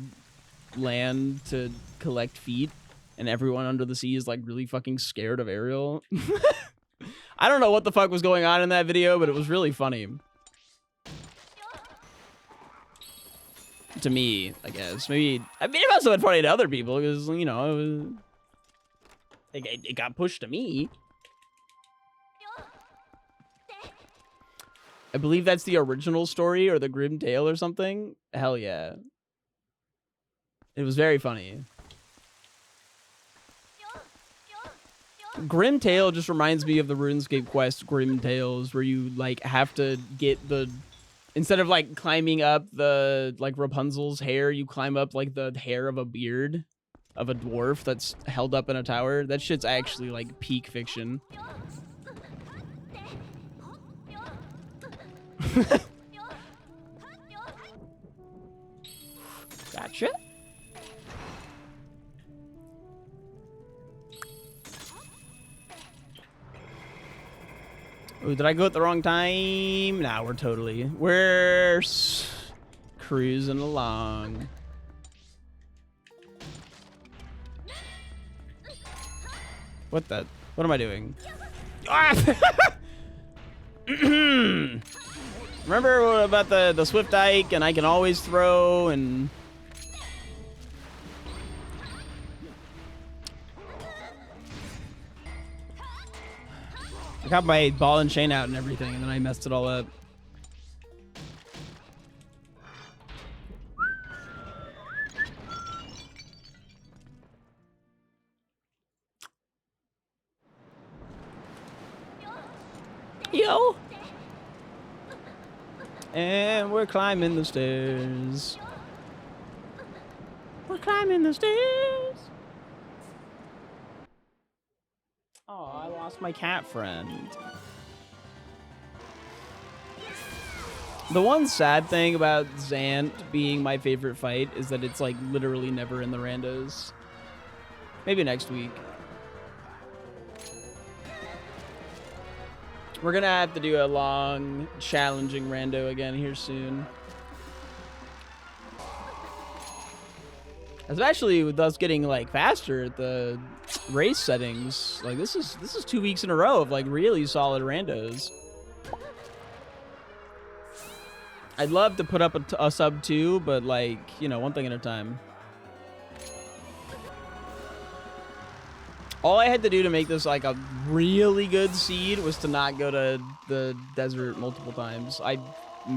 land to collect feet, and everyone under the sea is, like, really fucking scared of Ariel. I don't know what the fuck was going on in that video, but it was really funny. To me, I guess. Maybe, I mean, it must have been funny to other people, because, you know, it got pushed to me. I believe that's the original story, or the Grim Tale or something. Hell yeah. It was very funny. Grim Tale just reminds me of the RuneScape quest Grim Tales, where you, like, have to get the... Instead of, like, climbing up the, like, Rapunzel's hair, you climb up, like, the hair of a beard of a dwarf that's held up in a tower. That shit's actually, like, peak fiction. Gotcha. Oh, did I go at the wrong time? Nah, we're cruising along. What am I doing? Ah! Remember about the SwiftIke and I can always throw and... I got my ball and chain out and everything, and then I messed it all up. Yo! And we're climbing the stairs. We're climbing the stairs. Oh, I lost my cat friend. The one sad thing about Zant being my favorite fight is that it's, like, literally never in the randos. Maybe next week. We're gonna have to do a long, challenging rando again here soon. Especially with us getting, like, faster at the race settings. Like, this is 2 weeks in a row of, like, really solid randos. I'd love to put up a sub 2, but, like, you know, one thing at a time. All I had to do to make this, like, a really good seed was to not go to the desert multiple times. I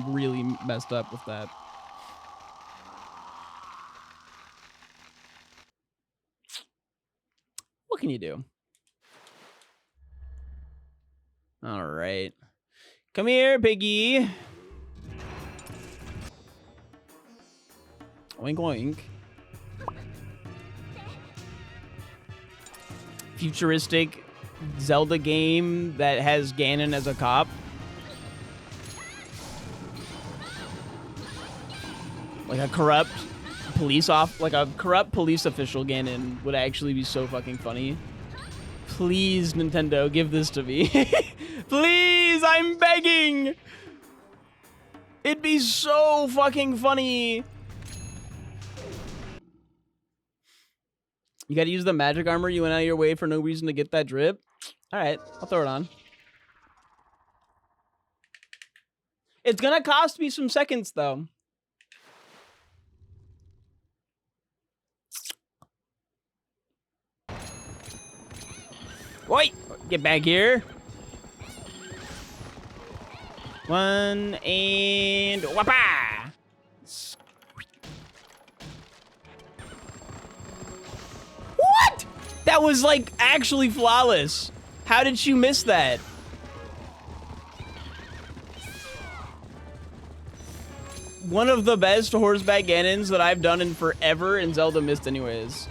really messed up with that. What can you do? All right. Come here, piggy. Oink, oink. Futuristic Zelda game that has Ganon as a cop. Like a corrupt police official Ganon would actually be so fucking funny. Please, Nintendo, give this to me. Please, I'm begging. It'd be so fucking funny. You gotta use the magic armor. You went out of your way for no reason to get that drip. All right, I'll throw it on. It's gonna cost me some seconds, though. Wait, get back here. One and whapa! What? That was like actually flawless. How did she miss that? One of the best horseback Ganons that I've done in forever, and Zelda missed anyways.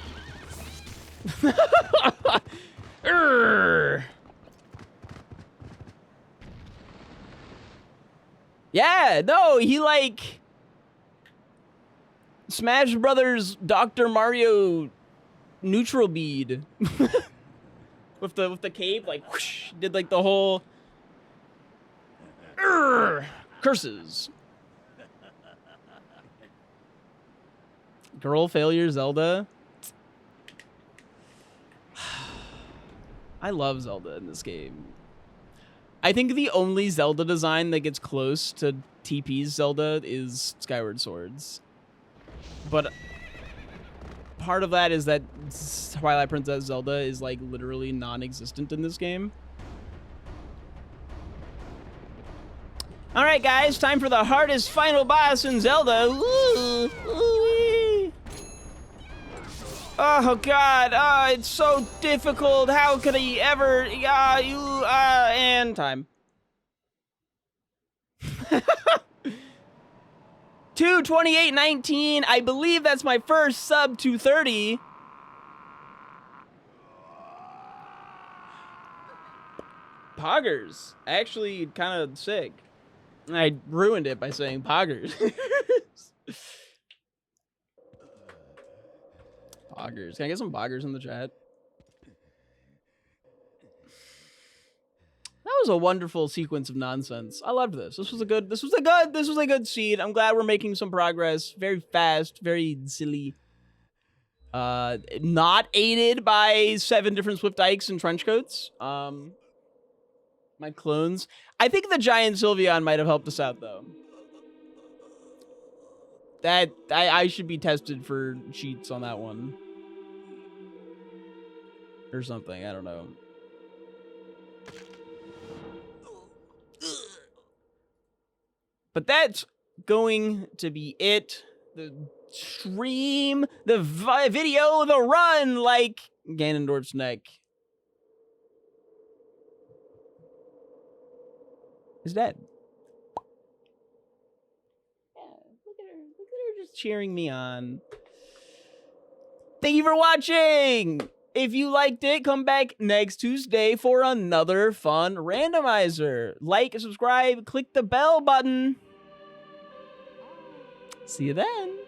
Yeah, no, he like Smash Brothers Dr. Mario neutral bead with the cape, like whoosh, did like the whole curses. Girl failure Zelda. I love Zelda in this game. I think the only Zelda design that gets close to TP's Zelda is Skyward Swords. But part of that is that Twilight Princess Zelda is like literally non-existent in this game. All right, guys, time for the hardest final boss in Zelda. Ooh, ooh-wee. Oh God! It's so difficult. How could he ever? And time. 2:28:19. I believe that's my first sub 230. Poggers. Actually, kind of sick. I ruined it by saying poggers. Poggers. Can I get some poggers in the chat? That was a wonderful sequence of nonsense. I loved this. This was a good seed. I'm glad we're making some progress. Very fast, very silly. Not aided by 7 different Swiftikes and trench coats. My clones. I think the giant Sylveon might have helped us out though. That I should be tested for cheats on that one. Or something, I don't know. But that's going to be it. The stream, the video, the run like Ganondorf's neck is dead. Yeah, look at her just cheering me on. Thank you for watching. If you liked it, come back next Tuesday for another fun randomizer. Like, subscribe, click the bell button. See you then.